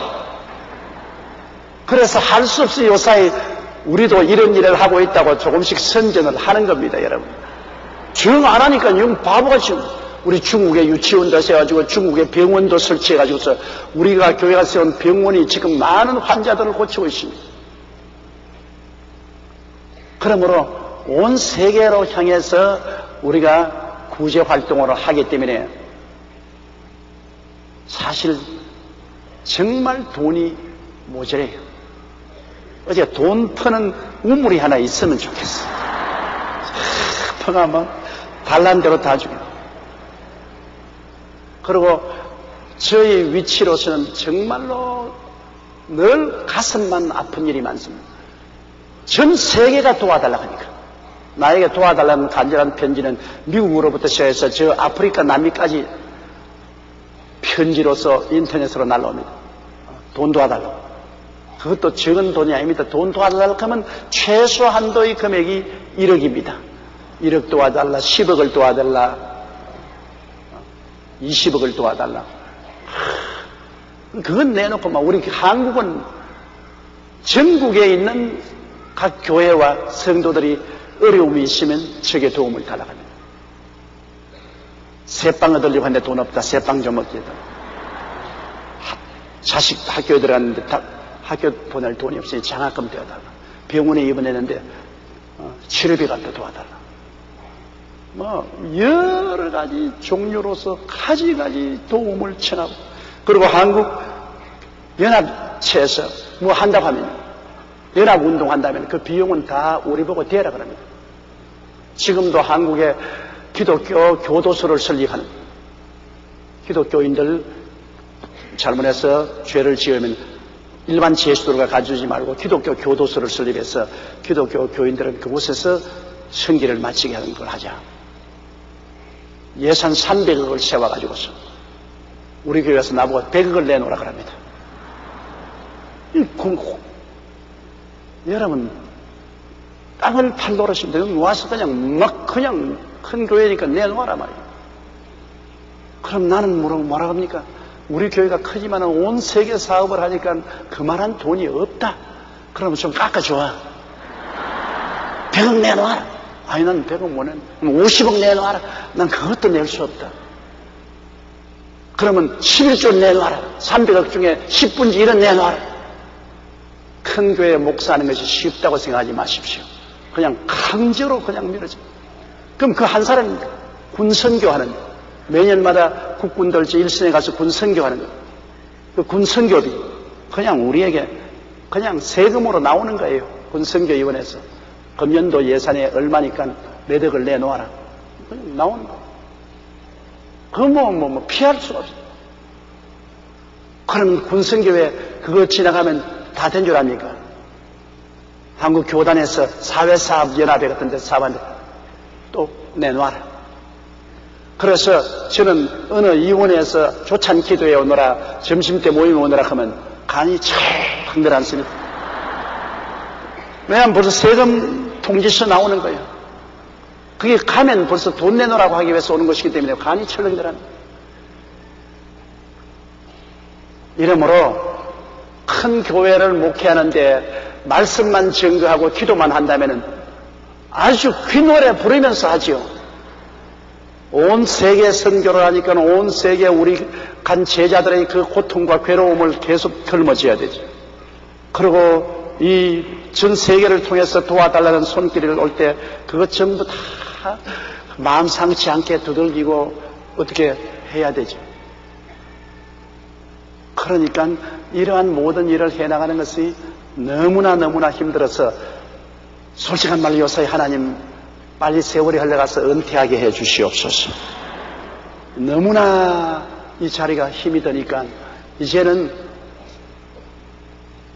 그래서 할 수 없이 요사이 우리도 이런 일을 하고 있다고 조금씩 선전을 하는 겁니다, 여러분. 정 안 하니까 영 바보같이 우리 중국에 유치원도 세워가지고 중국에 병원도 설치해가지고서 우리가 교회가 세운 병원이 지금 많은 환자들을 고치고 있습니다. 그러므로 온 세계로 향해서 우리가 구제 활동을 하기 때문에 사실 정말 돈이 모자라요. 어제 돈 퍼는 우물이 하나 있으면 좋겠어. 퍼가 막 달란 대로 다 주고. 그리고 저희 위치로서는 정말로 늘 가슴만 아픈 일이 많습니다. 전 세계가 도와달라고 하니까. 나에게 도와달라는 간절한 편지는 미국으로부터 시작해서 저 아프리카 남미까지 편지로서 인터넷으로 날라옵니다. 돈 도와달라고. 그것도 적은 돈이 아닙니다. 돈 도와달라고 하면 최소 한도의 금액이 1억입니다. 1억 도와달라, 10억을 도와달라, 20억을 도와달라. 그건 내놓고 막 우리 한국은 전국에 있는 각 교회와 성도들이 어려움이 있으면 적의 도움을 달라고 합니다. 새빵 얻으려고 하는데 돈 없다. 새빵 좀 얻겠다. 자식 학교에 들어갔는데 학교 보낼 돈이 없으니 장학금 되어달라. 병원에 입원했는데 치료비 갖다 도와달라. 뭐 여러 가지 종류로서 가지가지 도움을 청하고, 그리고 한국 연합체에서 뭐 한다고 하면, 연합운동 한다면 그 비용은 다 우리 보고 대라 그럽니다. 지금도 한국에 기독교 교도소를 설립하는, 기독교인들 잘못해서 죄를 지으면 일반 제수들과 가져오지 말고 기독교 교도소를 설립해서 기독교 교인들은 그곳에서 성기를 마치게 하는 걸 하자. 예산 300억을 세워가지고서 우리 교회에서 나보고 100억을 내놓으라 그럽니다. 여러분, 땅을 팔러 오시면 와서 그냥 큰 교회니까 내놓아라 말이에요. 그럼 나는 뭐라 합니까? 우리 교회가 크지만 온 세계 사업을 하니까 그만한 돈이 없다. 그러면 좀 깎아줘. 100억 내놓아라. 아니, 난 100억 못 내. 50억 내놓아라. 난 그것도 낼 수 없다. 그러면 11조 내놓아라. 300억 중에 10분의 1은 내놓아라. 큰 교회 목사하는 것이 쉽다고 생각하지 마십시오. 그냥 강제로 그냥 밀어줘. 그럼 그 한 사람 군선교하는, 매년마다 국군들지 일선에 가서 군선교하는 거, 그 군선교비 그냥 우리에게 그냥 세금으로 나오는 거예요. 군선교위원회에서 금년도 예산에 얼마니까 몇 억을 내놓아라. 그냥 나오는 거. 그거 피할 수가 없어요. 그럼 군선교회 그거 지나가면 다 된 줄 압니까? 한국 교단에서 사회사업연합회 같은 데서 사업하는데 또 내놔라. 그래서 저는 어느 이원에서 조찬 기도에 오너라, 점심때 모임에 오너라 하면 간이 참 늘어났습니다. 왜냐하면 벌써 세금 통지서 나오는 거예요. 그게 가면 벌써 돈 내놓으라고 하기 위해서 오는 것이기 때문에 간이 철렁 늘어납니다. 이러므로 큰 교회를 목회하는데 말씀만 증거하고 기도만 한다면 아주 귀노래 부르면서 하지요. 온 세계 선교를 하니까 온 세계 우리 간 제자들의 그 고통과 괴로움을 계속 짊어져야 되죠. 그리고 이 전 세계를 통해서 도와달라는 손길을 올 때 그것 전부 다 마음 상치 않게 두들기고 어떻게 해야 되죠. 그러니까 이러한 모든 일을 해나가는 것이 너무나 힘들어서 솔직한 말로 요사이 하나님 빨리 세월이 흘러가서 은퇴하게 해 주시옵소서. 너무나 이 자리가 힘이 드니까 이제는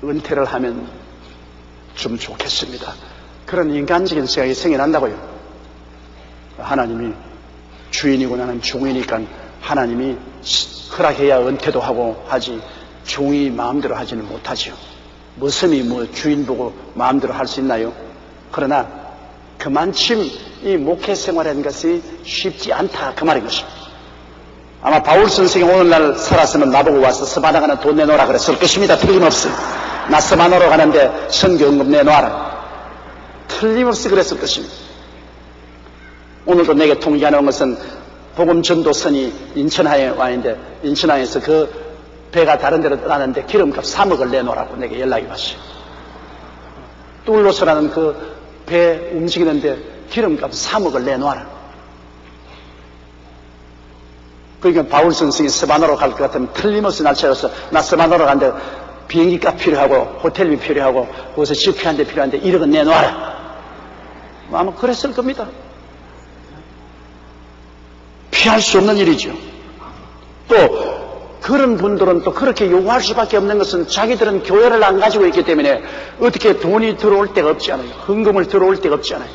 은퇴를 하면 좀 좋겠습니다. 그런 인간적인 생각이 생겨난다고요. 하나님이 주인이고 나는 종이니까 하나님이 허락해야 은퇴도 하고 하지 종이 마음대로 하지는 못하지요. 무슨이 주인 보고 마음대로 할 수 있나요? 그러나 그만큼 이 목회 생활하는 것이 쉽지 않다, 그 말인 것입니다. 아마 바울 선생이 오늘날 살았으면 나보고 와서 스바나 가는 돈 내놓으라 그랬을 것입니다. 틀림없어요. 나 스바나로 가는데 선교응급 내놓아라. 틀림없이 그랬을 것입니다. 오늘도 내게 통지하는 것은 복음전도선이 인천항에 와 있는데 인천항에서 그 배가 다른 데로 떠나는데 기름값 3억을 내놓으라고 내게 연락이 왔어요. 뚫로서라는 그 배 움직이는데 기름값 3억을 내놓아라. 그러니까 바울 선생이 스바나로 갈 것 같으면 틀림없이 날 찾아서 나 스바나로 가는데 비행기값 필요하고 호텔비 필요하고 거기서 집회한 데 필요한데 1억은 내놓아라. 아마 그랬을 겁니다. 피할 수 없는 일이죠. 또 그런 분들은 또 그렇게 요구할 수밖에 없는 것은 자기들은 교회를 안 가지고 있기 때문에 어떻게 돈이 들어올 데가 없지 않아요. 헌금을 들어올 데가 없지 않아요.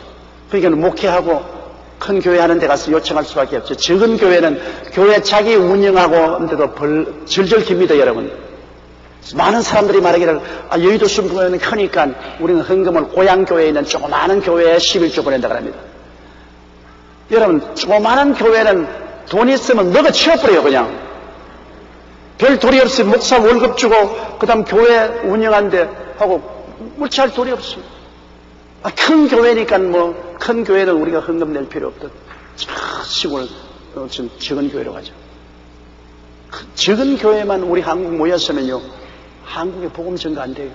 그러니까 목회하고 큰 교회 하는 데 가서 요청할 수밖에 없죠. 적은 교회는 교회 자기 운영하고 하는데도 절절 깁니다, 여러분. 많은 사람들이 말하기를 여의도 순교회는 크니까 우리는 헌금을 고향교회에 있는 조그마한 교회에 11조 보낸다고 합니다. 여러분, 조그마한 교회는 돈 있으면 너가 치워버려요, 그냥. 별 돈이 없으면 목사 월급 주고 그 다음 교회 운영한데 하고 물치할 돈이 없어요. 큰 교회니까 큰 교회는 우리가 헌금 낼 필요 없듯 시골 지금 적은 교회로 가죠. 적은 교회만 우리 한국 모였으면요, 한국에 복음 전가 안 돼요.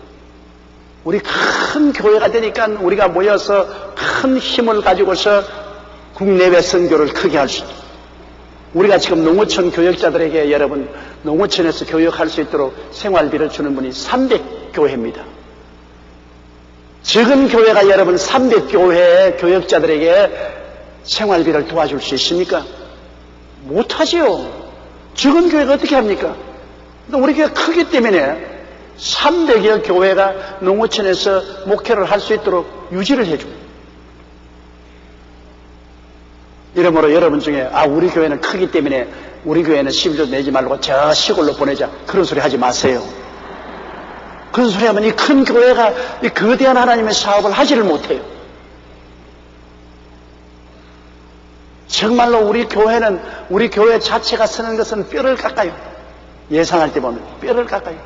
우리 큰 교회가 되니까 우리가 모여서 큰 힘을 가지고서 국내외 선교를 크게 할 수 있어요. 우리가 지금 농어촌 교역자들에게 여러분 농어촌에서 교역할 수 있도록 생활비를 주는 분이 300교회입니다. 적은 교회가 여러분 300교회의 교역자들에게 생활비를 도와줄 수 있습니까? 못하지요. 적은 교회가 어떻게 합니까? 우리 교회가 크기 때문에 300여 교회가 농어촌에서 목회를 할 수 있도록 유지를 해줍니다. 이러므로 여러분 중에 우리 교회는 크기 때문에 우리 교회는 11조 내지 말고 저 시골로 보내자, 그런 소리 하지 마세요. 그런 소리 하면 이 큰 교회가 이 거대한 하나님의 사업을 하지를 못해요. 정말로 우리 교회는 우리 교회 자체가 쓰는 것은 뼈를 깎아요. 예상할 때 보면 뼈를 깎아요.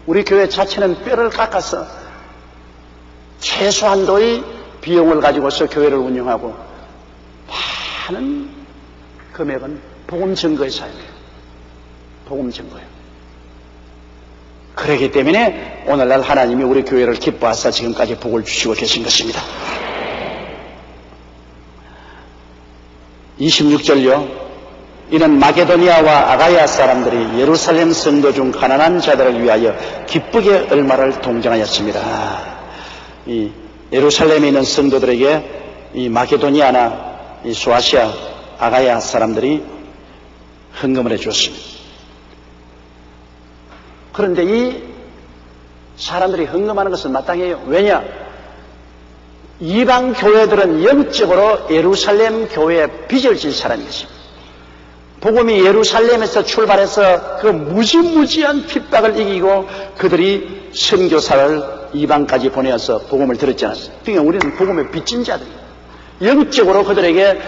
우리 교회 자체는 뼈를 깎아서 최소한도의 비용을 가지고서 교회를 운영하고 많은 금액은 복음 증거에 사용해요. 복음 증거예요. 그렇기 때문에 오늘날 하나님이 우리 교회를 기뻐하사 지금까지 복을 주시고 계신 것입니다. 26절요. 이는 마게도니아와 아가야 사람들이 예루살렘 성도 중 가난한 자들을 위하여 기쁘게 얼마를 동정하였습니다. 이 예루살렘에 있는 성도들에게 이 마게도니아나 이 소아시아 아가야 사람들이 헌금을 해주었습니다. 그런데 이 사람들이 헌금하는 것은 마땅해요. 왜냐? 이방 교회들은 영적으로 예루살렘 교회에 빚을 진 사람인 것입니다. 복음이 예루살렘에서 출발해서 그 무지무지한 핍박을 이기고 그들이 선교사를 이방까지 보내어서 복음을 들었지 않았어요. 그러니까 우리는 복음의 빚진 자들이에요. 영적으로 그들에게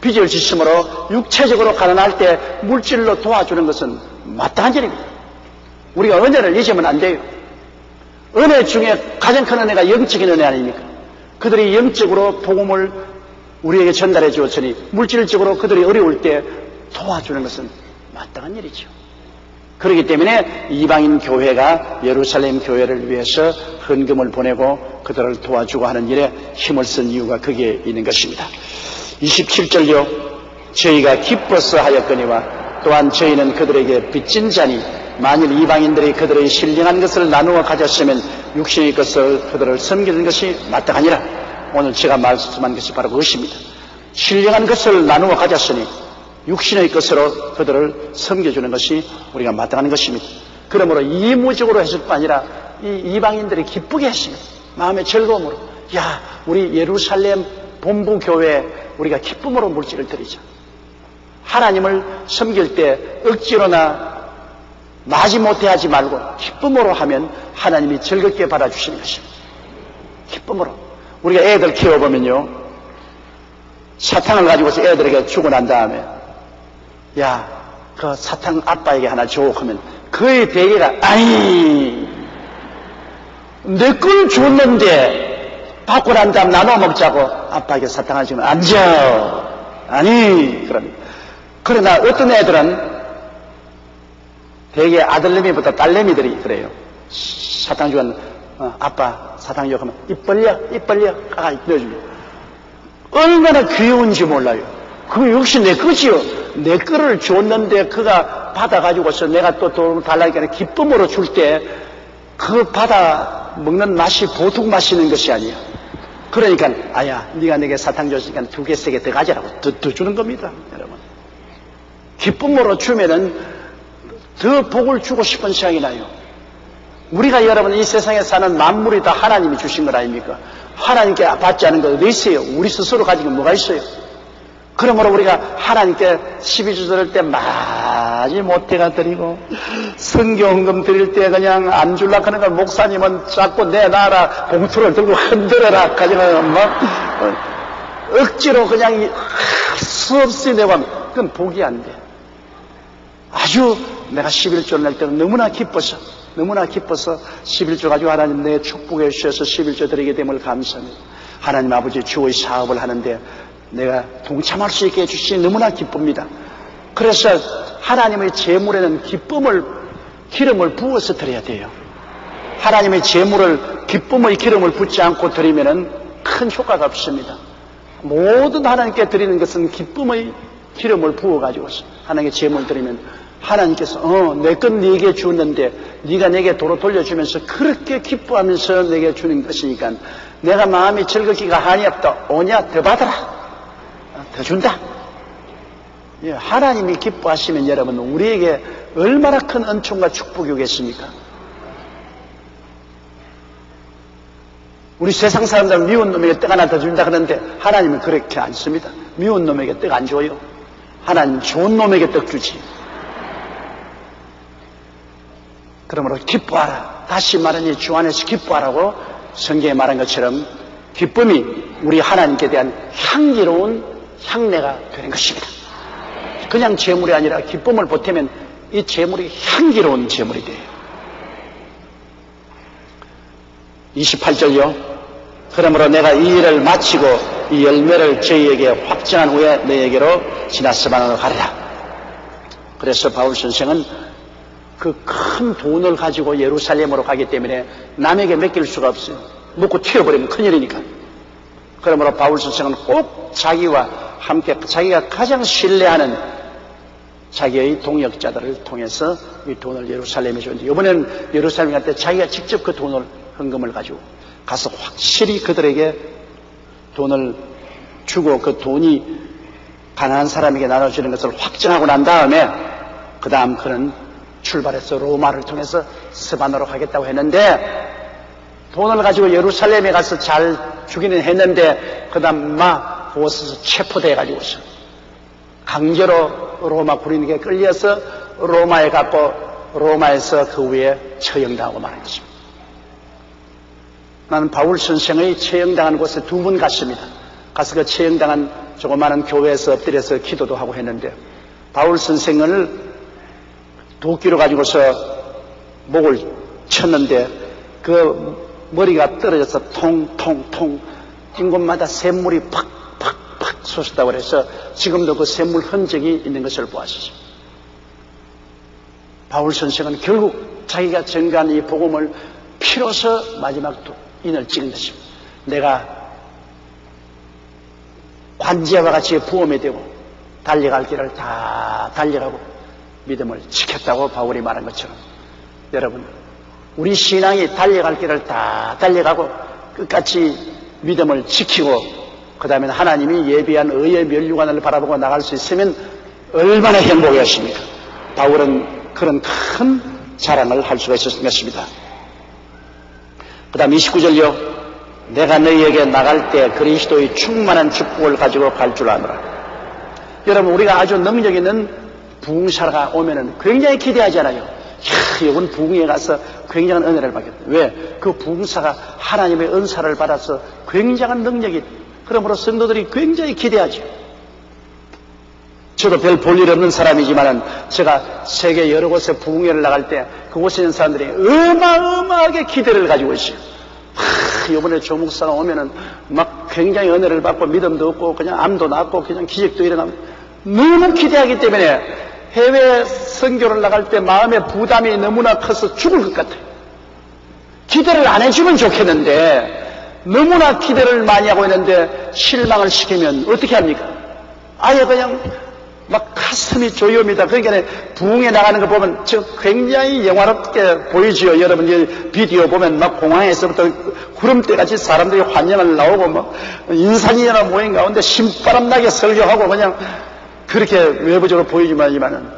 빚을 지심으로 육체적으로 가난할 때 물질로 도와주는 것은 마땅한 일입니다. 우리가 은혜를 잊으면 안 돼요. 은혜 중에 가장 큰 은혜가 영적인 은혜 아닙니까? 그들이 영적으로 복음을 우리에게 전달해 주었으니 물질적으로 그들이 어려울 때 도와주는 것은 마땅한 일이죠. 그렇기 때문에 이방인 교회가 예루살렘 교회를 위해서 헌금을 보내고 그들을 도와주고 하는 일에 힘을 쓴 이유가 거기에 있는 것입니다. 27절요. 저희가 기뻐서 하였거니와 또한 저희는 그들에게 빚진 자니 만일 이방인들이 그들의 신령한 것을 나누어 가졌으면 육신의 것을 그들을 섬기는 것이 마땅하니라. 오늘 제가 말씀한 것이 바로 그것입니다. 신령한 것을 나누어 가졌으니 육신의 것으로 그들을 섬겨주는 것이 우리가 마땅한 것입니다. 그러므로 이무적으로 했을 뿐 아니라 이 이방인들이 기쁘게 했습니다. 마음의 즐거움으로. 야, 우리 예루살렘 본부 교회에 우리가 기쁨으로 물질을 드리자. 하나님을 섬길 때 억지로나 마지못해 하지 말고 기쁨으로 하면 하나님이 즐겁게 받아주시는 것입니다. 기쁨으로. 우리가 애들 키워보면요, 사탕을 가지고서 애들에게 주고 난 다음에 야, 그 사탕 아빠에게 하나 줘 하면 거의 대개가 아니, 내 걸 줬는데 받고 난 다음 나눠 먹자고 아빠에게 사탕 하나 주면 안 줘. 아니, 그러나 어떤 애들은 대개 아들내미보다 딸내미들이 그래요. 사탕 주면 아빠 사탕 줘 하면 입 벌려 넣어줍니다. 얼마나 귀여운지 몰라요. 그거 역시 내 거지요. 내 거를 줬는데 그가 받아가지고서 내가 또 돈 달라니까 기쁨으로 줄 때 그 받아 먹는 맛이 보통 맛있는 것이 아니야. 그러니까 아야, 네가 내게 사탕 줬으니까 2개, 3개 더 가져라고 더 주는 겁니다. 여러분, 기쁨으로 주면은 더 복을 주고 싶은 생각이 나요. 우리가 여러분 이 세상에 사는 만물이 다 하나님이 주신 것 아닙니까? 하나님께 받지 않은 거 어디 있어요? 우리 스스로 가진 게 뭐가 있어요? 그러므로 우리가 하나님께 12주 드릴 때 많이 못해가 드리고 성경헌금 드릴 때 그냥 안 줄라 하는 걸 목사님은 자꾸 내놔라 봉투를 들고 흔들어라 가지고 막 억지로 그냥 수없이 내고 하면 그건 복이 안 돼. 아주 내가 11조를 낼 때는 너무나 기뻐서 11조 가지고 하나님 내 축복해 주셔서 11조 드리게 됨을 감사합니다. 하나님 아버지 주의 사업을 하는데 내가 동참할 수 있게 해주시니 너무나 기쁩니다. 그래서 하나님의 재물에는 기름을 부어서 드려야 돼요. 하나님의 재물을 기쁨의 기름을 붓지 않고 드리면은 큰 효과가 없습니다. 모든 하나님께 드리는 것은 기쁨의 기름을 부어가지고서 하나님께 재물을 드리면 하나님께서 내 건 네게 주었는데 네가 내게 도로 돌려주면서 그렇게 기뻐하면서 내게 주는 것이니까 내가 마음이 즐겁기가 한이 없다. 오냐 더 받아라. 더 준다. 예, 하나님이 기뻐하시면 여러분 우리에게 얼마나 큰 은총과 축복이 오겠습니까? 우리 세상 사람들은 미운 놈에게 떡 하나 더 준다 그러는데 하나님은 그렇게 안 씁니다. 미운 놈에게 떡 안 줘요. 하나님 좋은 놈에게 떡 주지. 그러므로 기뻐하라. 다시 말하니 주 안에서 기뻐하라고 성경에 말한 것처럼 기쁨이 우리 하나님께 대한 향기로운 향내가 되는 것입니다. 그냥 재물이 아니라 기쁨을 보태면 이 재물이 향기로운 재물이 돼요. 28절요. 그러므로 내가 이 일을 마치고 이 열매를 저희에게 확정한 후에 너에게로 지나서만으로 가리라. 그래서 바울 선생은 그 큰 돈을 가지고 예루살렘으로 가기 때문에 남에게 맡길 수가 없어요. 먹고 튀어버리면 큰일이니까. 그러므로 바울 선생은 꼭 자기와 함께 자기가 가장 신뢰하는 자기의 동역자들을 통해서 이 돈을 예루살렘에 줬는데 이번에는 예루살렘 갈 때 자기가 직접 그 돈을 헌금을 가지고 가서 확실히 그들에게 돈을 주고 그 돈이 가난한 사람에게 나눠주는 것을 확정하고 난 다음에 그 다음 그는 출발해서 로마를 통해서 스바나로 가겠다고 했는데 돈을 가지고 예루살렘에 가서 잘 주기는 했는데 그 다음 막 보스에서 체포돼가지고서 강제로 로마 군인에게 끌려서 로마에 갔고 로마에서 그 후에 처형당하고 마는 것입니다. 나는 바울 선생의 처형당한 곳에 2번 갔습니다. 가서 그 처형당한 조그마한 교회에서 엎드려서 기도도 하고 했는데 바울 선생을 도끼로 가지고서 목을 쳤는데 그 머리가 떨어져서 통통통 뛴 곳마다 샘물이 팍팍팍 솟았다고 그래서 지금도 그 샘물 흔적이 있는 것을 보았습니다. 바울 선생은 결국 자기가 전가한 이 복음을 피로서 마지막 인을 찍은 것입니다. 내가 관제와 같이 부험이 되고 달려갈 길을 다 달려가고 믿음을 지켰다고 바울이 말한 것처럼 여러분 우리 신앙이 달려갈 길을 다 달려가고 끝까지 믿음을 지키고 그 다음에 하나님이 예비한 의의 면류관을 바라보고 나갈 수 있으면 얼마나 행복했습니까? 바울은 그런 큰 자랑을 할 수가 있었던 것입니다. 그 다음 29절요. 내가 너희에게 나갈 때 그리스도의 충만한 축복을 가지고 갈 줄 아노라. 여러분 우리가 아주 능력 있는 부흥사가 오면은 굉장히 기대하잖아요. 이번 부흥에 가서 굉장한 은혜를 받겠다. 왜? 그 부흥사가 하나님의 은사를 받아서 굉장한 능력이 그러므로 성도들이 굉장히 기대하죠. 저도 별 볼 일 없는 사람이지만은 제가 세계 여러 곳에 부흥회를 나갈 때 그곳에 있는 사람들이 어마어마하게 기대를 가지고 있어요. 이번에 조 목사가 오면은 막 굉장히 은혜를 받고 믿음도 얻고 그냥 암도 낫고 그냥 기적도 일어나고 너무 기대하기 때문에 해외 선교를 나갈 때 마음의 부담이 너무나 커서 죽을 것 같아요. 기대를 안 해주면 좋겠는데 너무나 기대를 많이 하고 있는데 실망을 시키면 어떻게 합니까? 아예 그냥 막 가슴이 조여옵니다. 그러니까 부흥에 나가는 거 보면 저 굉장히 영화롭게 보이지요. 여러분 비디오 보면 막 공항에서부터 구름대같이 사람들이 환영을 나오고 막 인산이나 모임 가운데 신바람 나게 설교하고 그냥 그렇게 외부적으로 보이지만은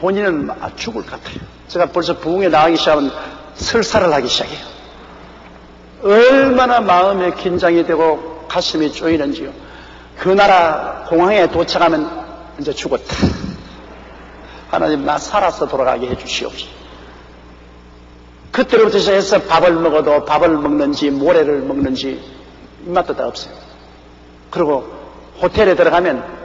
본인은 죽을 것 같아요. 제가 벌써 부흥에 나가기 시작하면 설사를 하기 시작해요. 얼마나 마음에 긴장이 되고 가슴이 쪼이는지요. 그 나라 공항에 도착하면 이제 죽었다. 하나님, 나 살아서 돌아가게 해주시옵소서. 그때로부터 시작해서 밥을 먹어도 밥을 먹는지 모래를 먹는지 입맛도 다 없어요. 그리고 호텔에 들어가면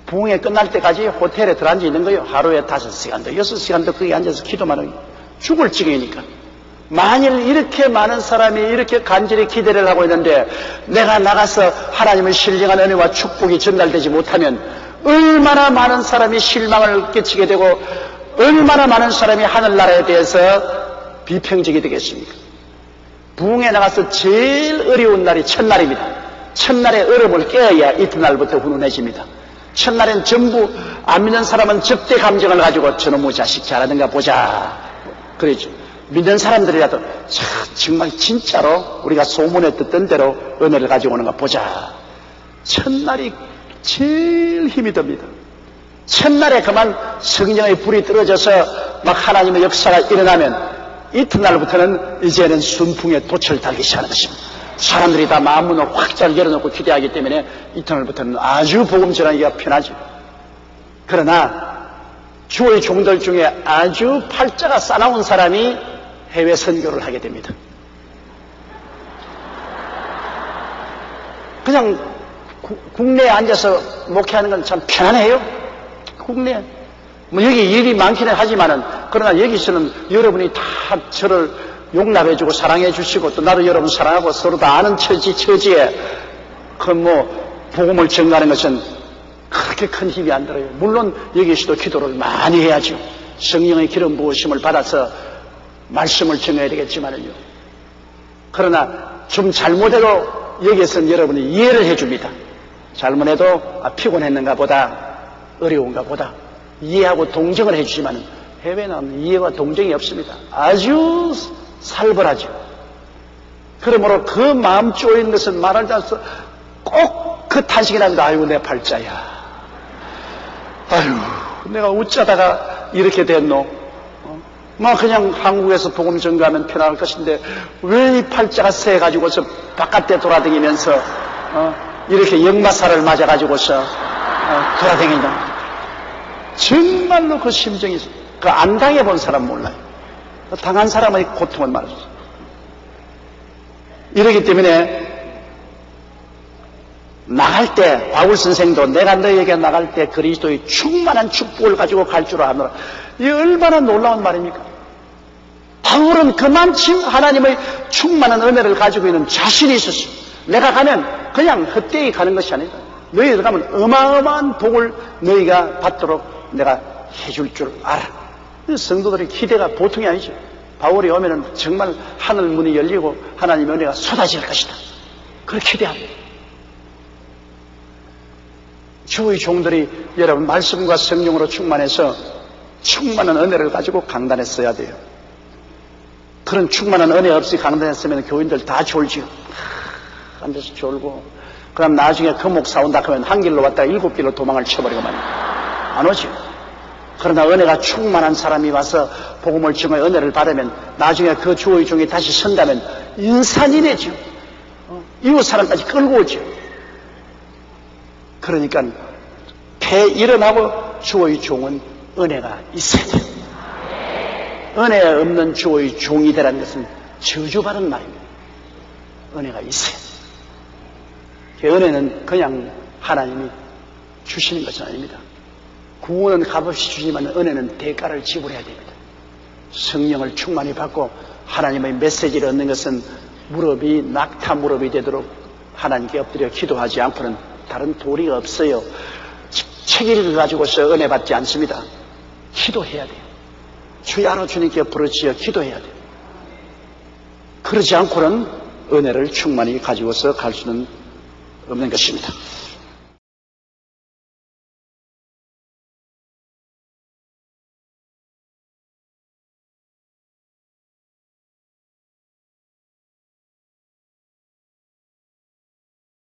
부흥회 끝날 때까지 호텔에 들어앉아 있는 거예요. 하루에 5시간도 6시간도 거기 앉아서 기도만 하고 죽을 지경이니까. 만일 이렇게 많은 사람이 이렇게 간절히 기대를 하고 있는데 내가 나가서 하나님의 신령한 은혜와 축복이 전달되지 못하면 얼마나 많은 사람이 실망을 끼치게 되고 얼마나 많은 사람이 하늘나라에 대해서 비평적이 되겠습니까? 부흥에 나가서 제일 어려운 날이 첫날입니다. 첫날에 얼음을 깨어야 이튿날부터 훈훈해집니다. 첫날엔 전부 안 믿는 사람은 적대 감정을 가지고 저놈의 자식 잘하는가 보자 그러죠. 믿는 사람들이라도 정말 진짜로 우리가 소문에 듣던 대로 은혜를 가지고 오는가 보자. 첫날이 제일 힘이 듭니다. 첫날에 그만 성령의 불이 떨어져서 막 하나님의 역사가 일어나면 이튿날부터는 이제는 순풍의 돛을 달기 시작하는 것입니다. 사람들이 다 마음문을 확 열어놓고 기대하기 때문에 이튿날부터는 아주 복음 전하기가 편하죠. 그러나 주의 종들 중에 아주 팔자가 싸나운 사람이 해외 선교를 하게 됩니다. 그냥 국내에 앉아서 목회하는 건 참 편안해요. 국내 뭐 여기 일이 많기는 하지만은 그러나 여기서는 여러분이 다 저를 용납해주고 사랑해주시고 또 나도 여러분 사랑하고 서로 다 아는 처지에 그 복음을 전가하는 것은 그렇게 큰 힘이 안 들어요. 물론 여기서도 기도를 많이 해야죠. 성령의 기름 부으심을 받아서 말씀을 전해야 되겠지만요. 그러나 좀 잘못해도 여기에서는 여러분이 이해를 해줍니다. 잘못해도 피곤했는가 보다, 어려운가 보다 이해하고 동정을 해주지만 해외는 이해와 동정이 없습니다. 아주 살벌하죠. 그러므로 그 마음 쪼인 것은 말할 수 없어 꼭 그 탄식이 납니다. 아이고 내 팔자야. 아이고 내가 어쩌다가 이렇게 됐노. 그냥 한국에서 복음 전가하면 편안할 것인데 왜 이 팔자가 세가지고서 바깥에 돌아다니면서 이렇게 역마살을 맞아가지고서 돌아다니냐. 정말로 그 심정이 그 안 당해본 사람 몰라요. 당한 사람의 고통을 말하죠. 이러기 때문에 나갈 때 바울 선생도 내가 너에게 나갈 때 그리스도의 충만한 축복을 가지고 갈 줄 아노라. 이게 얼마나 놀라운 말입니까? 바울은 그만큼 하나님의 충만한 은혜를 가지고 있는 자신이 있었어요. 내가 가면 그냥 헛되이 가는 것이 아니다. 너희들 가면 어마어마한 복을 너희가 받도록 내가 해줄 줄 알아. 성도들의 기대가 보통이 아니죠. 바울이 오면은 정말 하늘 문이 열리고 하나님의 은혜가 쏟아질 것이다. 그렇게 기대합니다. 주의 종들이 여러분 말씀과 성령으로 충만해서 충만한 은혜를 가지고 강단에 서야 돼요. 그런 충만한 은혜 없이 강단했으면 교인들 다 졸지요. 앉아서 졸고 그럼 나중에 그 목사 온다 하면 한 길로 왔다가 7길로 도망을 쳐버리고 말이에요. 안 오죠. 그러나 은혜가 충만한 사람이 와서 복음을 전하여 은혜를 받으면 나중에 그 주의 종이 다시 선다면 인산이네죠. 이웃 사람까지 끌고 오죠. 그러니까 폐 일어나고 주의 종은 은혜가 있어야 돼요. 은혜 없는 주의 종이 되라는 것은 저주받은 말입니다. 은혜가 있어야 돼요. 은혜는 그냥 하나님이 주시는 것은 아닙니다. 구원은 값없이 주지만 은혜는 대가를 지불해야 됩니다. 성령을 충만히 받고 하나님의 메시지를 얻는 것은 무릎이 낙타 무릎이 되도록 하나님께 엎드려 기도하지 않고는 다른 도리가 없어요. 책임을 가지고서 은혜 받지 않습니다. 기도해야 돼요. 주야로 주님께 부르짖어 기도해야 돼요. 그러지 않고는 은혜를 충만히 가지고서 갈 수는 없는 것입니다.